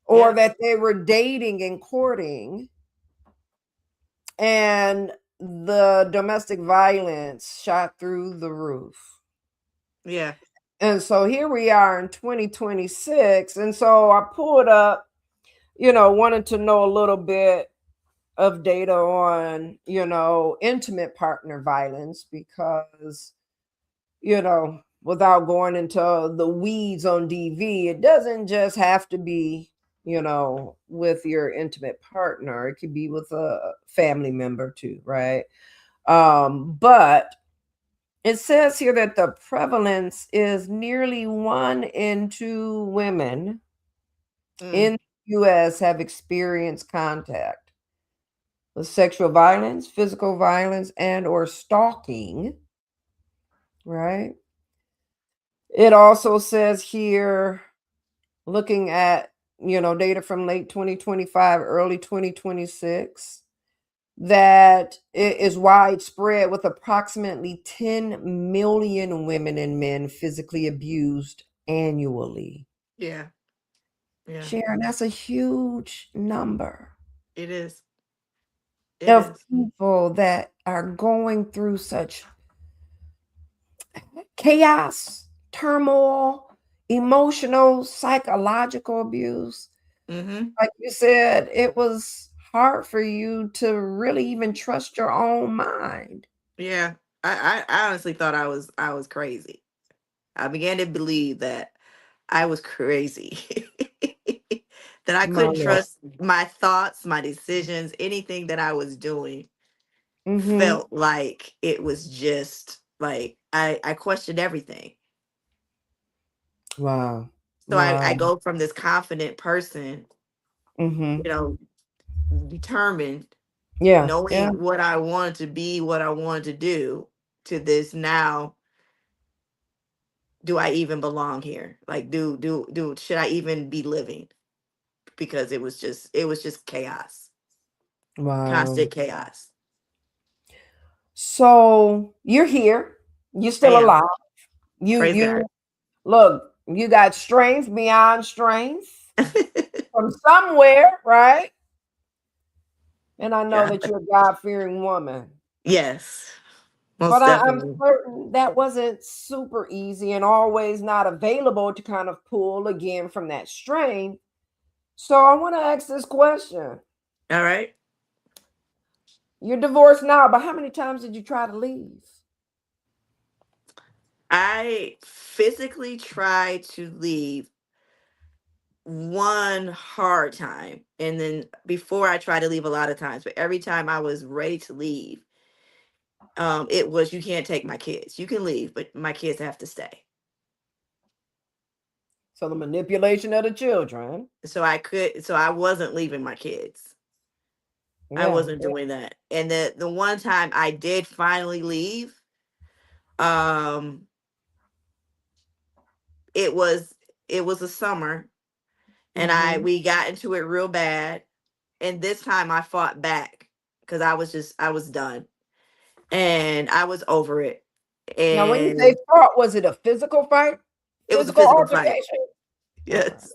or Yeah. that they were dating and courting, and the domestic violence shot through the roof. Yeah. And so here we are in 2026. And so I pulled up, wanted to know a little bit of data on, intimate partner violence because, without going into the weeds on DV, it doesn't just have to be, with your intimate partner. It could be with a family member too, right? But it says here that the prevalence is nearly 1 in 2 women Mm. in the US have experienced contact with sexual violence, physical violence, and or stalking, right? It also says here, looking at, data from late 2025, early 2026, that it is widespread with approximately 10 million women and men physically abused annually. Yeah. Yeah. Sharon, that's a huge number It is. It of is. people that are going through such chaos, turmoil, emotional, psychological abuse. Hmm. Like you said, it was hard for you to really even trust your own mind. Yeah. I honestly thought I was crazy. I began to believe that I was crazy. That I My couldn't Lord. trust my thoughts, my decisions, anything that I was doing Mm-hmm. felt like it was just like I questioned everything. Wow. So I Wow. go from this confident person, Mm-hmm. you know, determined, Yeah. Yeah. knowing what I wanted to be, what I wanted to do, to this now, do I even belong here? Like do should I even be living? Because it was just chaos. Wow. Constant chaos. So you're here. You're I still am. alive. You Praise God. you look, you got strength beyond strength from somewhere, right? And I know Yeah. that you're a God-fearing woman. Yes. But Most I'm definitely. certain that wasn't super easy and always not available to kind of pull again from that strain. So I want to ask this question. All right. You're divorced now, but how many times did you try to leave? I physically tried to leave one hard time. And then before I tried to leave a lot of times, but every time I was ready to leave, it was, you can't take my kids. You can leave, but my kids have to stay. So the manipulation of the children. So I wasn't leaving my kids. I Yeah. wasn't doing that. And the one time I did finally leave, um, it was it was a summer, and I Mm-hmm. we got into it real bad. And this time I fought back because I was done and I was over it. Now, when you say And fought, was it a physical fight? it was a Physical physical fight. altercation? Okay. Yes.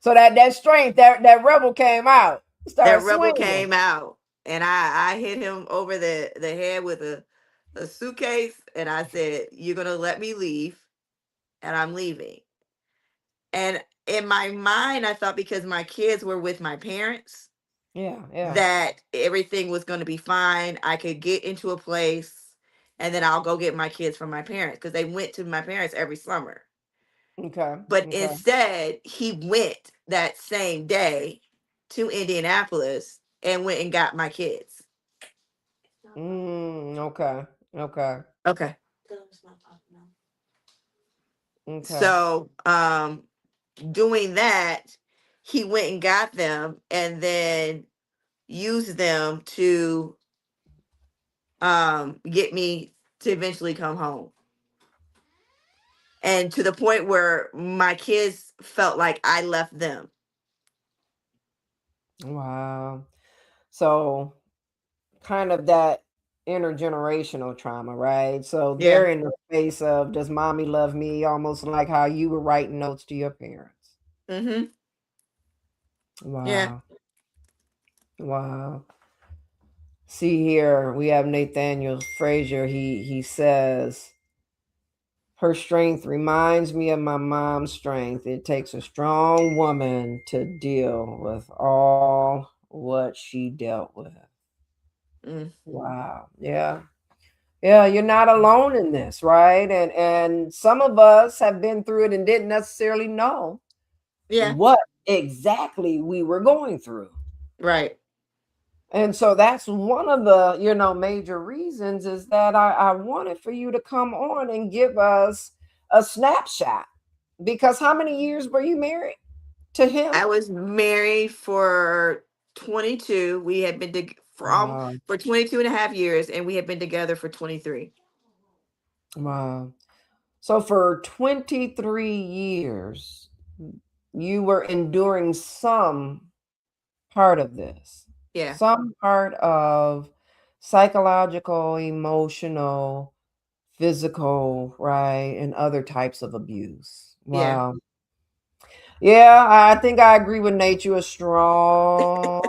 So that strength, that rebel came out, started That rebel swinging. came out, and I hit him over the head with a suitcase, and I said, "You're gonna let me leave," and I'm leaving. And in my mind, I thought because my kids were with my parents Yeah, yeah. that everything was going to be fine. I could get into a place, and then I'll go get my kids from my parents because they went to my parents every summer. Okay, But okay. instead, he went that same day to Indianapolis and went and got my kids. Okay, okay, Okay. okay. So, doing that, he went and got them and then used them to get me to eventually come home. And to the point where my kids felt like I left them. Wow. So kind of that intergenerational trauma, right? So Yeah. they're in the space of does mommy love me? Almost like how you were writing notes to your parents. Mm-hmm. Yeah. Wow. Wow. See here, we have Nathaniel Frazier. He says her strength reminds me of my mom's strength. It takes a strong woman to deal with all what she dealt with. Mm. Wow. Yeah. Yeah, you're not alone in this, right? And some of us have been through it and didn't necessarily know Yeah. what exactly we were going through. Right. And so that's one of the, major reasons is that I wanted for you to come on and give us a snapshot. Because how many years were you married to him? I was married for 22. We had been Wow. for 22 and a half years, and we had been together for 23. Wow. So for 23 years, you were enduring some part of this, Yeah. some part of psychological, emotional, physical, right, and other types of abuse. Yeah. Wow. Yeah, I think I agree with Nate. You're strong,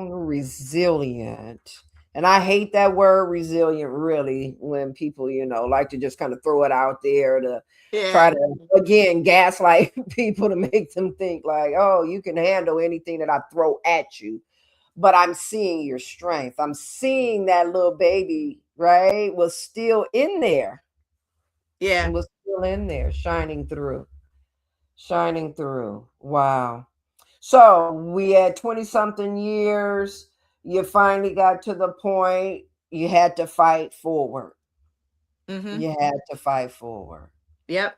resilient. And I hate that word resilient really when people, like to just kind of throw it out there to try Yeah. to again gaslight people to make them think like, oh, you can handle anything that I throw at you. But I'm seeing your strength. I'm seeing that little baby, right, was still in there and Yeah. was still in there, shining through. Shining through. Wow. So we had 20 something years. You finally got to the point you had to fight forward. Mm-hmm. You had to fight forward. Yep.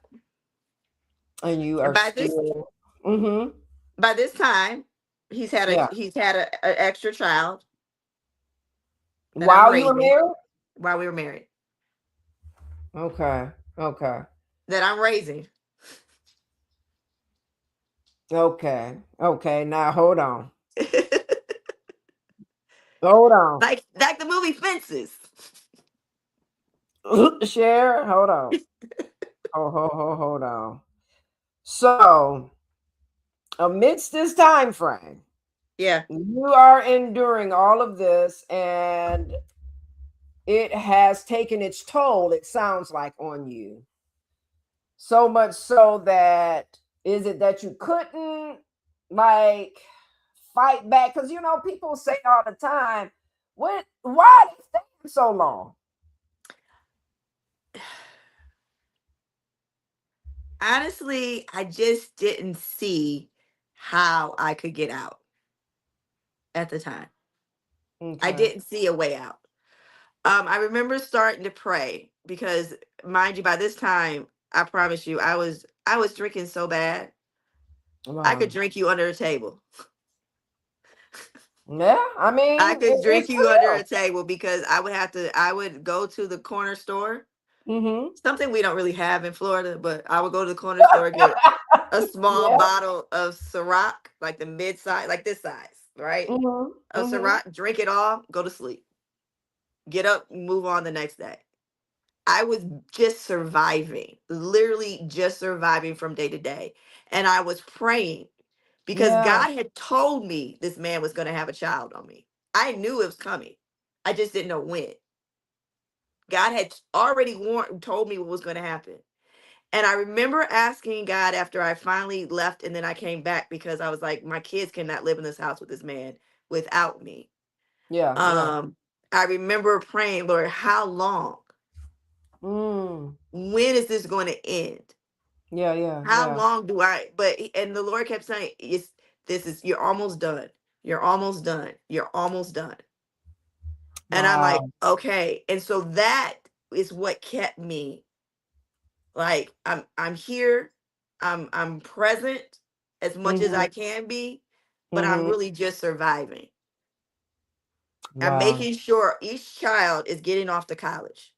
And you And are still, mm-hmm. by this time, Yeah. he's had a extra child that I'm While you were raising married? while we were married. Okay. Okay. That I'm raising. Okay. Okay. Now hold on. Hold on. Like the movie Fences. Share. Hold on. Hold on. So amidst this time frame, Yeah. you are enduring all of this and it has taken its toll, it sounds like, on you. So much so that is it that you couldn't like fight back? Because people say all the time, why did it stay so long? Honestly, I just didn't see how I could get out at the time. I Okay. didn't see a way out. I remember starting to pray because, mind you, by this time, I promise you, I was drinking so bad I could Wow. drink you under the table. Yeah, I I mean, could it's drink you under a real. table because I would go to the corner store, Mm-hmm. something we don't really have in Florida, but I would go to the corner store, get a small Yeah. bottle of Ciroc, like the mid size, like this size, right? Mm-hmm. Of Mm-hmm. Ciroc, drink it all, go to sleep, get up, move on the next day. I was just surviving, literally just surviving from day to day. And I was praying because Yeah. God had told me this man was going to have a child on me. I knew it was coming. I just didn't know when. God had already told me what was going to happen. And I remember asking God after I finally left and then I came back because I was like, my kids cannot live in this house with this man without me. Yeah. Yeah. Um, I remember praying, Lord, how long? Mm. When is this going to end? Yeah. Yeah. How Yeah. long do I? And the Lord kept saying, "It's this is you're almost done. You're almost done. You're almost done." And I'm like, Wow. okay. And so that is what kept me like I'm here. I'm present as much as Mm-hmm. I can be, but I'm Mm-hmm. really just surviving. I'm Wow. making sure each child is getting off to college.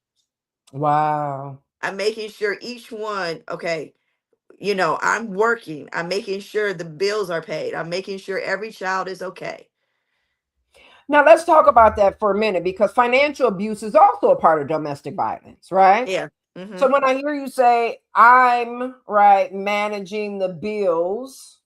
Wow. I'm making sure each one, okay, I'm working. I'm making sure the bills are paid. I'm making sure every child is okay. Now let's talk about that for a minute because financial abuse is also a part of domestic violence, right? Yeah. Hmm. So when I hear you say I'm right managing the bills,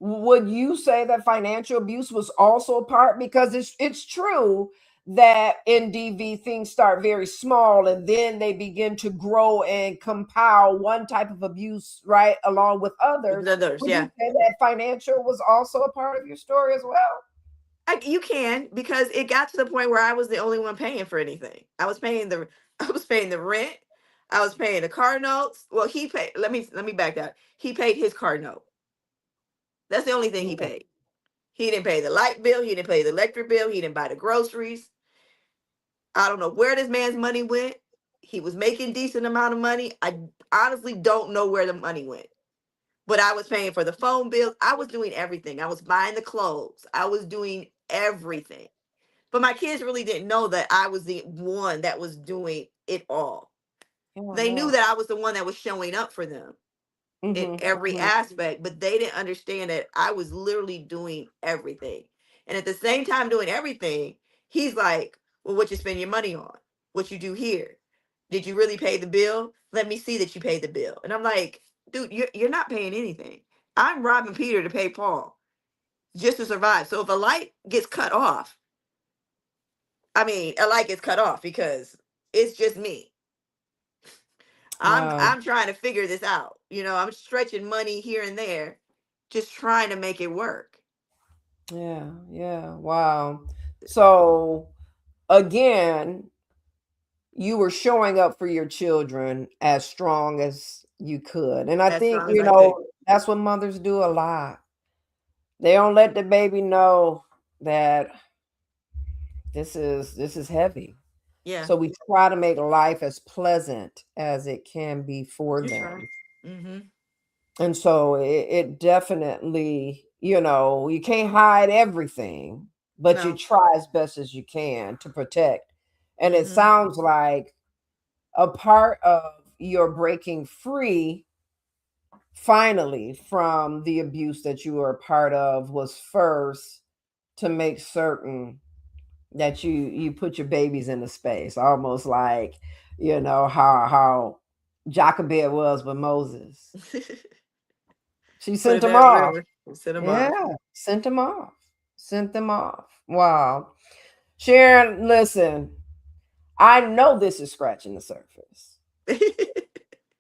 would you say that financial abuse was also a part? Because it's true that in DV things start very small and then they begin to grow and compile one type of abuse right along with others. Others, Would you yeah. say that financial was also a part of your story as well? You can because it got to the point where I was the only one paying for anything. I was paying the rent. I was paying the car notes. Well, he paid. Let me back that. He paid his car note. That's the only thing he Yeah. paid. He didn't pay the light bill. He didn't pay the electric bill. He didn't buy the groceries. I don't know where this man's money went. He was making decent amount of money. I honestly don't know where the money went. But I was paying for the phone bills. I was doing everything. I was buying the clothes. I was doing everything. But my kids really didn't know that I was the one that was doing it all. Yeah, They knew yeah. that I was the one that was showing up for them in Mm-hmm, every mm-hmm. aspect, but they didn't understand that I was literally doing everything. And at the same time doing everything, he's like, "Well, what you spend your money on? What you do here? Did you really pay the bill? Let me see that you paid the bill." And I'm like, "Dude, you're not paying anything. I'm robbing Peter to pay Paul just to survive. So if a light gets cut off, I mean, a light gets cut off because it's just me. Wow. I'm trying to figure this out. I'm stretching money here and there, just trying to make it work. Yeah, yeah. Wow. So again, you were showing up for your children as strong as you could. And I As think, strong as I could. that's what mothers do a lot. They don't let the baby know that this is heavy. Yeah, So we try to make life as pleasant as it can be for you try. them. Mm-hmm. And so it definitely, you can't hide everything, but you No. try as best as you can to protect. And it Mm-hmm. sounds like a part of your breaking free finally from the abuse that you were a part of was first to make certain that you put your babies in the space, almost like how Jochebed was with Moses. She Put sent it in him that off. river and set them Yeah, off. sent him off. Sent them off. Wow. Sharon, listen, I know this is scratching the surface,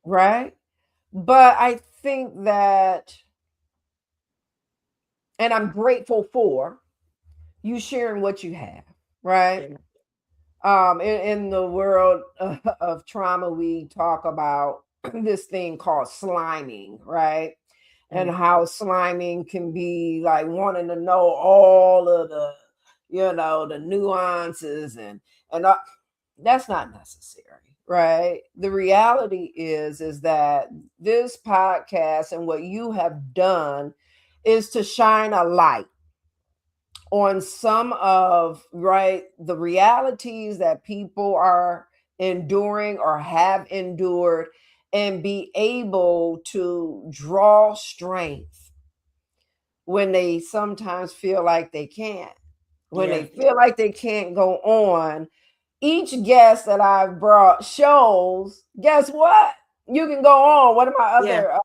right? But I think that, and I'm grateful for you sharing what you have, right? Yeah. In the world of trauma, we talk about this thing called sliming, right? And Mm. how sliming can be like wanting to know all of the nuances and that's not necessary, right? The reality is that this podcast and what you have done is to shine a light on some of, right, the realities that people are enduring or have endured, and be able to draw strength when they sometimes feel like they can't, when Yeah. they feel like they can't go on. Each guest that I've brought shows, guess what? You can go on. One of my Yeah. other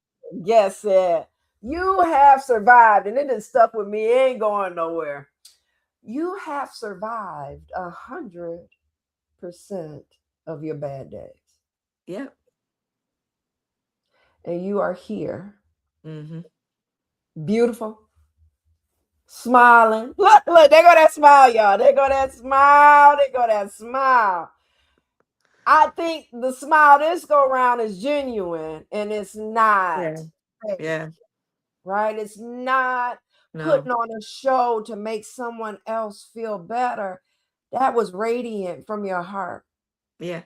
guests said, "You have survived," and it is stuck with me. It ain't going nowhere. You have survived 100% of your bad days, Yep. and you are here, Mm-hmm. beautiful, smiling. Look, look, there go that smile, y'all. There go that smile. There go that smile. I think the smile this go around is genuine and it's not Yeah. fake, Yeah. right? It's not No. putting on a show to make someone else feel better. That was radiant from your heart. Yeah.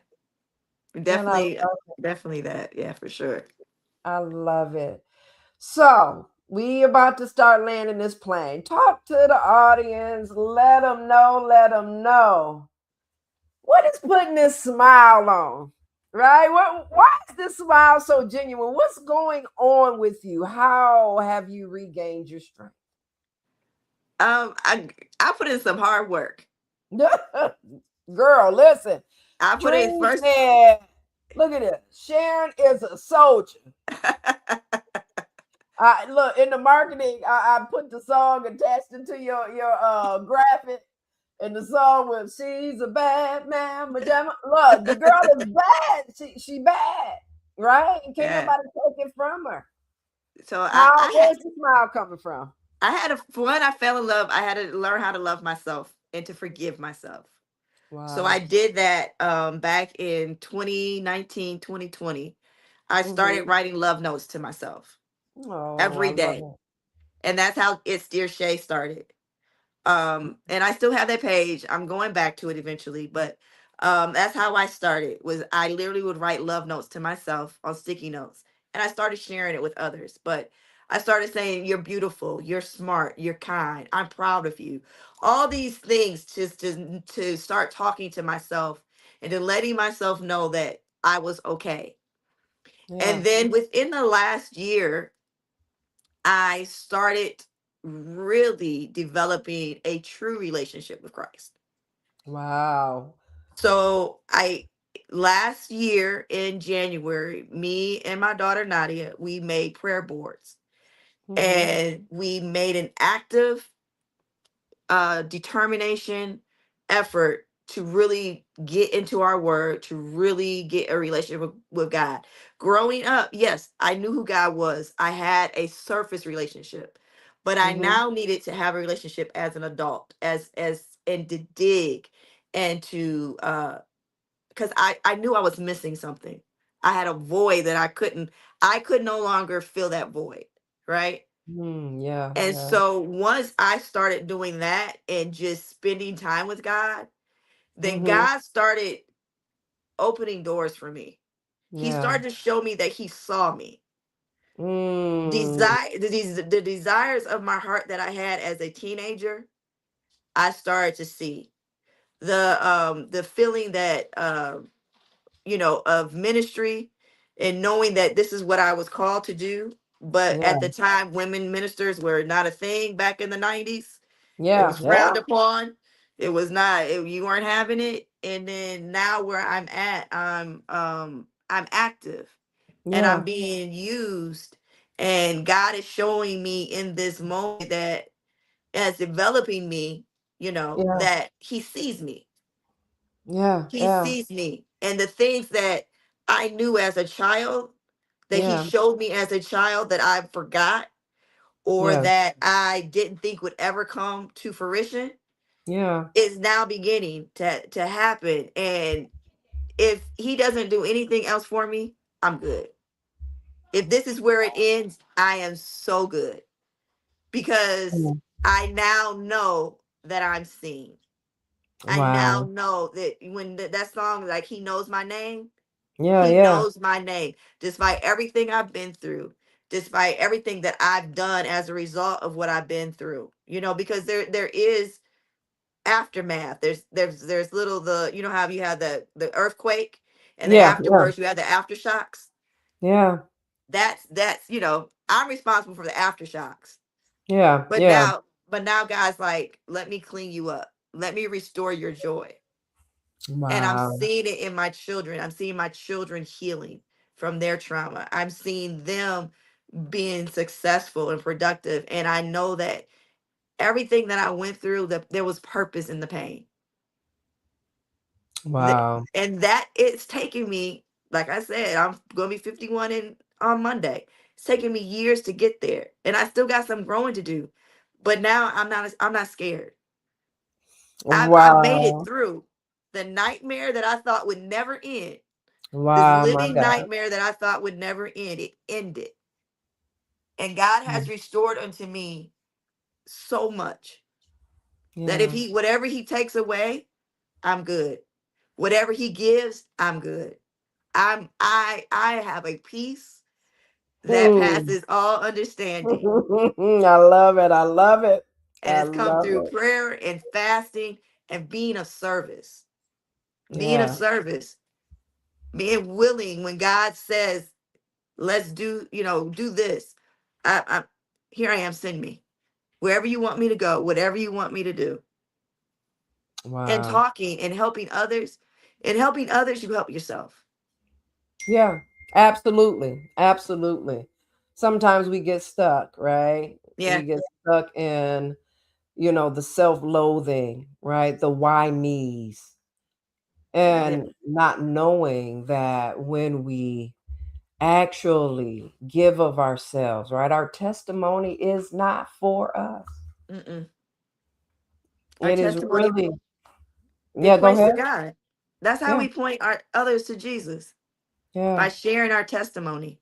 And I Definitely. love Definitely that. Yeah, for sure. I love it. So we about to start landing this plane. Talk to the audience. Let them know. Let them know. What is putting this smile on? Right? Why is this smile so genuine? What's going on with you? How have you regained your strength? I put in some hard work. Girl, listen. I put in Dream first. said, look at this. Sharon is a soldier. I look in the marketing, I put the song attached into your graphic. And the song was "She's a bad man, pajama." Look, the girl is bad. She bad, right? And can't Yeah. nobody take it from her. So How? Where's the smile coming from? I had a when I fell in love, I had to learn how to love myself and to forgive myself. So I Wow. did that back in 2019, 2020. I Mm-hmm. started writing love notes to myself Oh, I every love day. it. And that's how It's Dear Shay started. And I still have that page. I'm going back to it eventually, but that's how I started. Was I literally would write love notes to myself on sticky notes, and I started sharing it with others. But I started saying, "You're beautiful, you're smart, you're kind, I'm proud of you." All these things, just to start talking to myself and to letting myself know that I was okay. And Yeah. then within the last year, I started really developing a true relationship with Christ. Wow. So I last year in January, me and my daughter Nadia, we made prayer boards, Mm-hmm. and we made an active determination effort to really get into our word, to really get a relationship with God. Growing up, yes, I knew who God was. I had a surface relationship, but I Mm-hmm. now needed to have a relationship as an adult, as and to dig and to because I knew I was missing something. I had a void that I could no longer fill that void, right? Yeah. And Yeah. so once I started doing that and just spending time with God, then Mm-hmm. God started opening doors for me. He Yeah. started to show me that he saw me. Mm. The desires of my heart that I had as a teenager, I started to see. The feeling that of ministry and knowing that this is what I was called to do. But Yeah. at the time, women ministers were not a thing back in the 90s. It Yeah. was Yeah. frowned upon. It was not, you weren't having it. And then now where I'm at, I'm active and I'm Yeah. being used. And God is showing me in this moment that as developing me, Yeah. that he sees me. Yeah. He Yeah. sees me, and the things that I knew as a child, that he Yeah. showed me as a child that I forgot or Yeah. that I didn't think would ever come to fruition, Yeah. is now beginning to happen. And if he doesn't do anything else for me, I'm good. If this is where it ends, I am so good because Yeah. I now know that I'm seen. I now Wow. know that when that song, like, he knows my name. Yeah. He Yeah. knows my name despite everything I've been through, despite everything that I've done as a result of what I've been through. Because there is aftermath. There's little, the how you have the earthquake, and then Yeah, yeah, afterwards you have the aftershocks. yeah, That's I'm responsible for the aftershocks. yeah, But yeah. now God's like, let me clean you up. Let me restore your joy. And I'm Wow, seeing it in my children. I'm seeing my children healing from their trauma. I'm seeing them being successful and productive. And I know that everything that I went through, that there was purpose in the pain. wow. And that it's taking me, like I said, I'm gonna be 51 on Monday. It's taking me years to get there. And I still got some growing to do. But now I'm not scared. I've made it Wow, through the nightmare that I thought would never end. This wow, my living God. nightmare that I thought would never end, it ended. And God has Mm, restored unto me so much that if yeah. he whatever he takes away, I'm good. Whatever he gives, I'm good. I have a peace that Hmm. passes all understanding, I love it. I love it. and I it's come love through it. prayer and fasting and being of service. Being of Yeah. service, being willing when God says, let's do this. I Here I am, send me. Wherever you want me to go, whatever you want me to do. And Wow. talking and helping others. And helping others, you help yourself. Yeah. Absolutely. Absolutely. Sometimes we get stuck, right? We Yeah. get stuck in, the self-loathing, right? The why me's, Yeah. and not knowing that when we actually give of ourselves, right? Our testimony is not for us. Mm-mm. Our It is testimony, really, it yeah, go points ahead. to God. That's how Yeah, we point our others to Jesus, yeah. by sharing our testimony.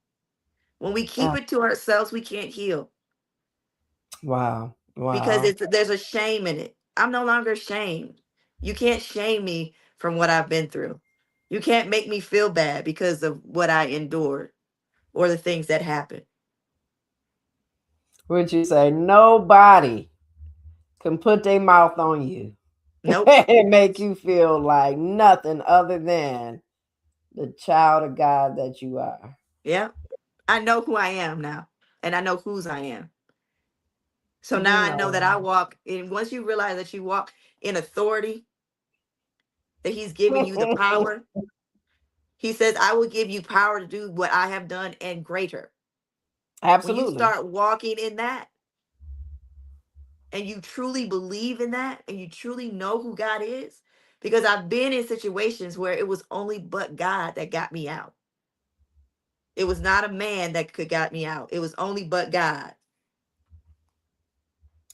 When we Ah, keep it to ourselves, we can't heal wow, because wow. there's a shame in it. I'm no longer shamed. You can't shame me from what I've been through. You can't make me feel bad because of what I endured or the things that happened. Would you say nobody can put their mouth on you Nope. and make you feel like nothing other than the child of God that you are? Yeah. I know who I am now, and I know whose I am. So You now I know that know. I walk in. Once you realize that you walk in authority, that He's given you the power, He says, I will give you power to do what I have done and greater. When you Absolutely. start walking in that, and you truly believe in that, and you truly know who God is, because I've been in situations where it was only but God that got me out. It was not a man that could got me out. It was only but God.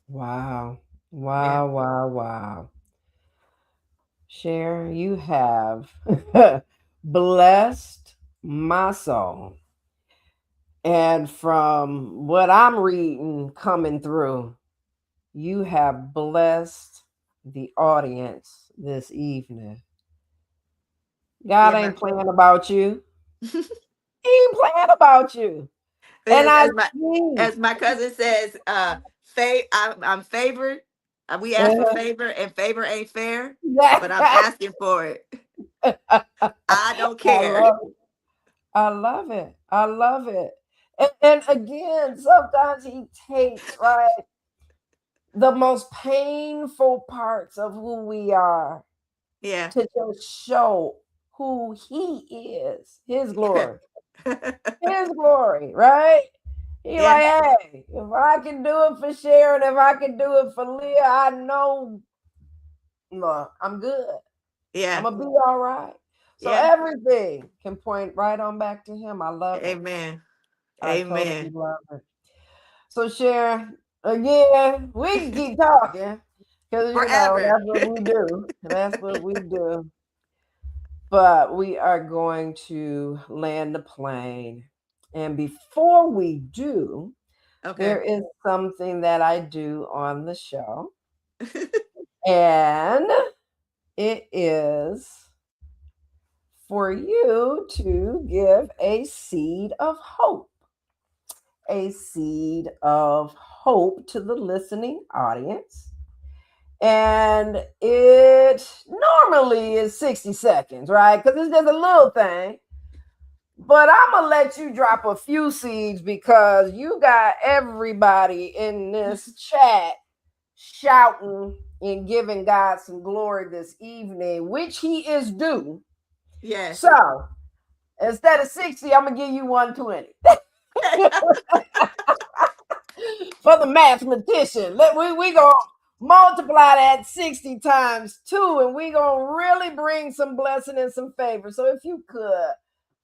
Wow. Yeah. Wow, wow, wow. Cher, you have blessed my soul. And from what I'm reading coming through, you have blessed the audience this evening. God Yeah, ain't playing about you. He ain't playing about you. And as, I as my see. as my cousin says, I'm favored. We ask for Uh, favor, and favor ain't fair, but I'm I asking for it. I don't care. love it. I love it. I love it. And again, sometimes he takes, right, the most painful parts of who we are Yeah. to just show who he is, his glory. His glory, right? He Yeah. like, hey, if I can do it for Sharon, if I can do it for Leah, I know, look, I'm good. I'm Yeah. gonna be all right. So Yeah. everything can point right on back to him. I love it. Amen. I totally Amen. love it. So Sharon, again, we can keep talking because Forever. that's what we do. That's what we do. But we are going to land the plane. And before we do, Okay. there is something that I do on the show. And it is for you to give a seed of hope. a seed of hope to the listening audience. And it normally is 60 seconds, right? Because it's just a little thing. But I'm going to let you drop a few seeds because you got everybody in this chat shouting and giving God some glory this evening, which he is due. Yes. So instead of 60, I'm going to give you 120. For the mathematician, we going to multiply that 60 times 2, and we going to really bring some blessing and some favor. So if you could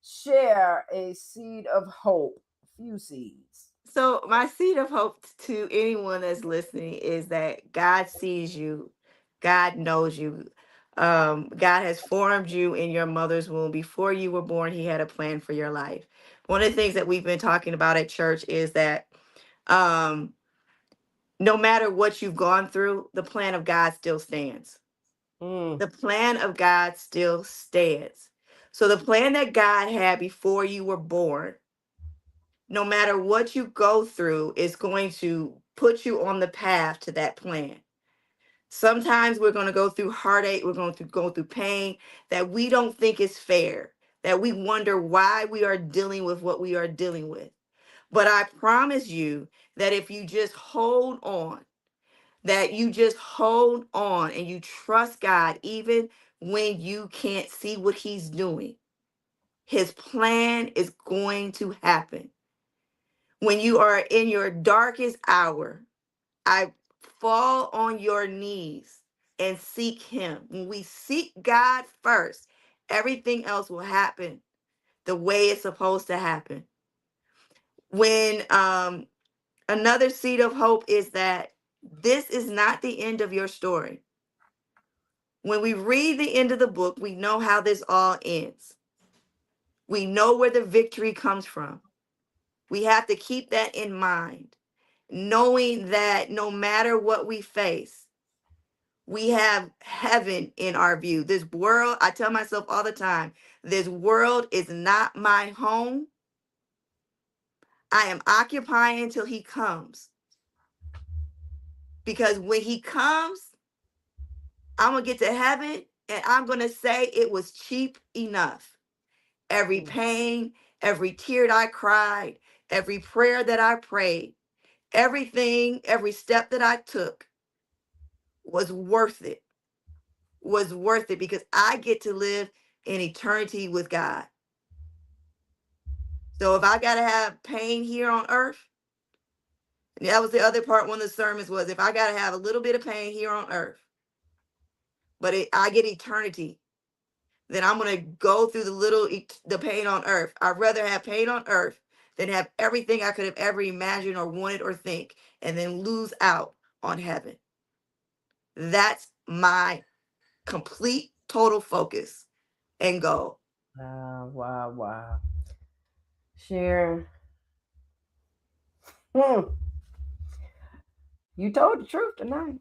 share a seed of hope, a few seeds. So, my seed of hope to anyone that's listening is that God sees you, God knows you. God has formed you in your mother's womb. Before you were born, He had a plan for your life. One of the things that we've been talking about at church is that um, no matter what you've gone through, the plan of God still stands. Mm, The plan of God still stands. So, the plan that God had before you were born, no matter what you go through, is going to put you on the path to that plan. Sometimes we're going to go through heartache, we're going to go through pain that we don't think is fair, that we wonder why we are dealing with what we are dealing with. But I promise you that if you just hold on, that you just hold on and you trust God, even when you can't see what He's doing, His plan is going to happen. When you are in your darkest hour, I fall on your knees and seek Him. When we seek God first, everything else will happen the way it's supposed to happen. When another seed of hope is that this is not the end of your story. When we read the end of the book, we know how this all ends. We know where the victory comes from. We have to keep that in mind, knowing that no matter what we face, we have heaven in our view. This world, I tell myself all the time, this world is not my home. I am occupying until He comes. Because when He comes, I'm going to get to heaven and I'm going to say it was cheap enough. Every mm, pain, every tear that I cried, every prayer that I prayed, everything, every step that I took was worth it. Was worth it because I get to live in eternity with God. So if I got to have pain here on earth, and that was the other part, one of the sermons was, if I got to have a little bit of pain here on earth, but I get eternity, then I'm going to go through the pain on earth. I'd rather have pain on earth than have everything I could have ever imagined or wanted or think and then lose out on heaven. That's my complete total focus and goal. wow, wow, wow. Sharon, hmm, you told the truth tonight.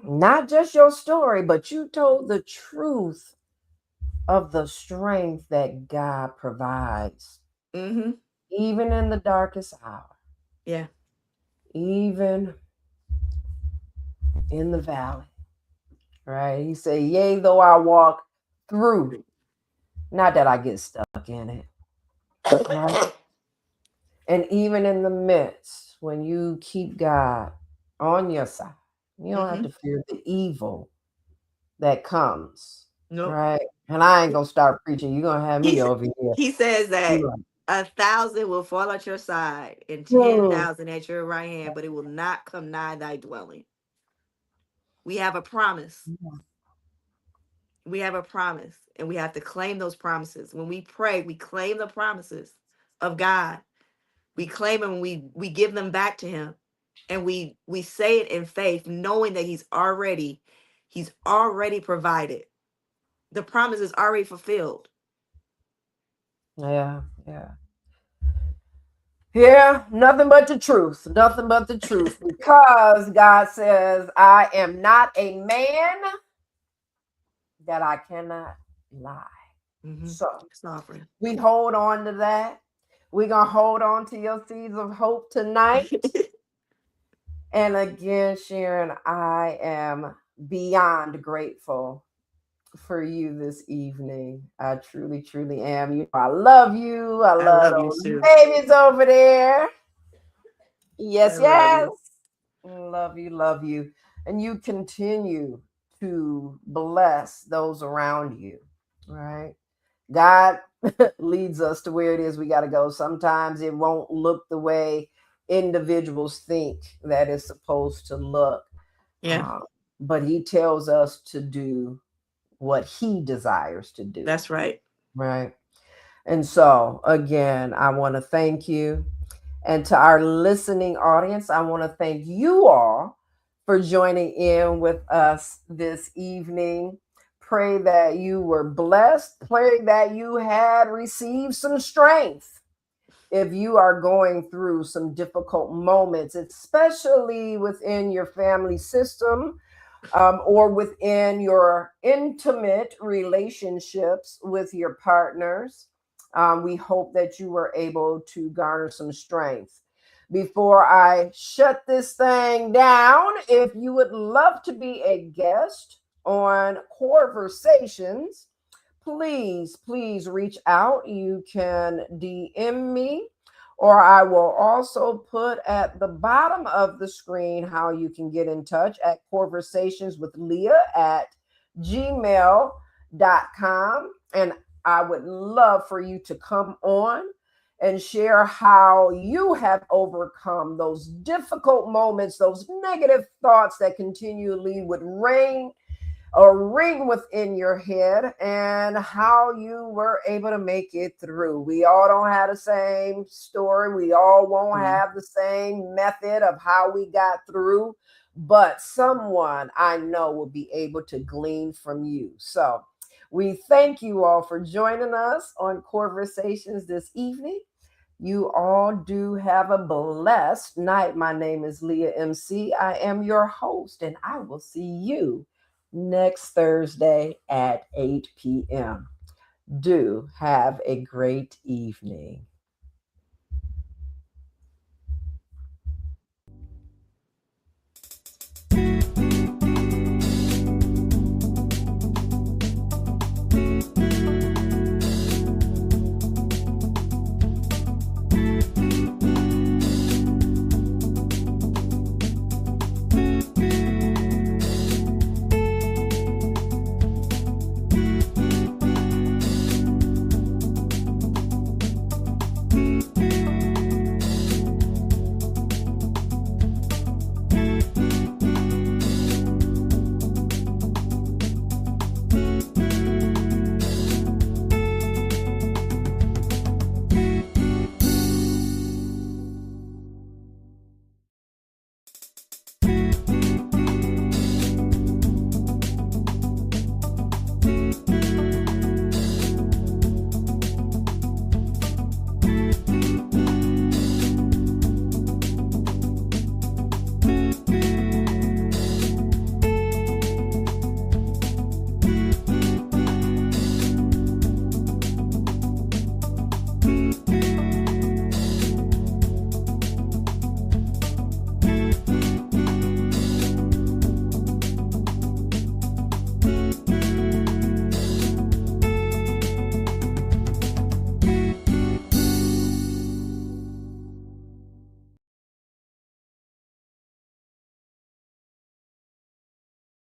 Not just your story, but you told the truth of the strength that God provides, Mm-hmm. even in the darkest hour, Yeah. even in the valley. Right? He said, "Yea, though I walk through, not that I get stuck in it." Right? And even in the midst, when you keep God on your side, you don't have Mm-hmm. to fear the evil that comes. Nope. Right? And I ain't gonna start preaching. You're gonna have me He, over here. he says You that like, 1,000 will fall at your side and hmm, 10,000 at your right hand, but it will not come nigh thy dwelling. We have a promise. We have a promise, and we have to claim those promises. When we pray, we claim the promises of God. We claim them, and we give them back to Him, and we say it in faith, knowing that He's already provided. The promise is already fulfilled. yeah, yeah. Yeah, nothing but the truth. Nothing but the truth. Because God says, I am not a man that I cannot lie. Mm-hmm. So Sovereign. we hold on to that. We're going to hold on to your seeds of hope tonight. And again, Sharon, I am beyond grateful for you this evening. I truly, truly am. You know, I love you. I I love love you those too. babies over there. I Yes, love yes. you. Love you, love you. And you continue to bless those around you, right? God leads us to where it is we got to go. Sometimes it won't look the way individuals think that it's supposed to look. Yeah, Uh, but He tells us to do what He desires to do, that's right. right? And so, again, I want to thank you. And to our listening audience, I want to thank you all for joining in with us this evening. Pray that you were blessed. Pray that you had received some strength if you are going through some difficult moments, especially within your family system, or within your intimate relationships with your partners. We hope that you were able to garner some strength. Before I shut this thing down, if you would love to be a guest on Conversations, please reach out. You can DM me, or I will also put at the bottom of the screen how you can get in touch at Conversations with Leah at gmail.com. And I would love for you to come on and share how you have overcome those difficult moments, those negative thoughts that continually would reign a ring within your head, and how you were able to make it through. We all don't have the same story. We all won't Mm. have the same method of how we got through, but someone I know will be able to glean from you. So we thank you all for joining us on Conversations this evening. You all do have a blessed night. My name is Leah MC. I am your host, and I will see you next Thursday at 8 p.m. Do have a great evening.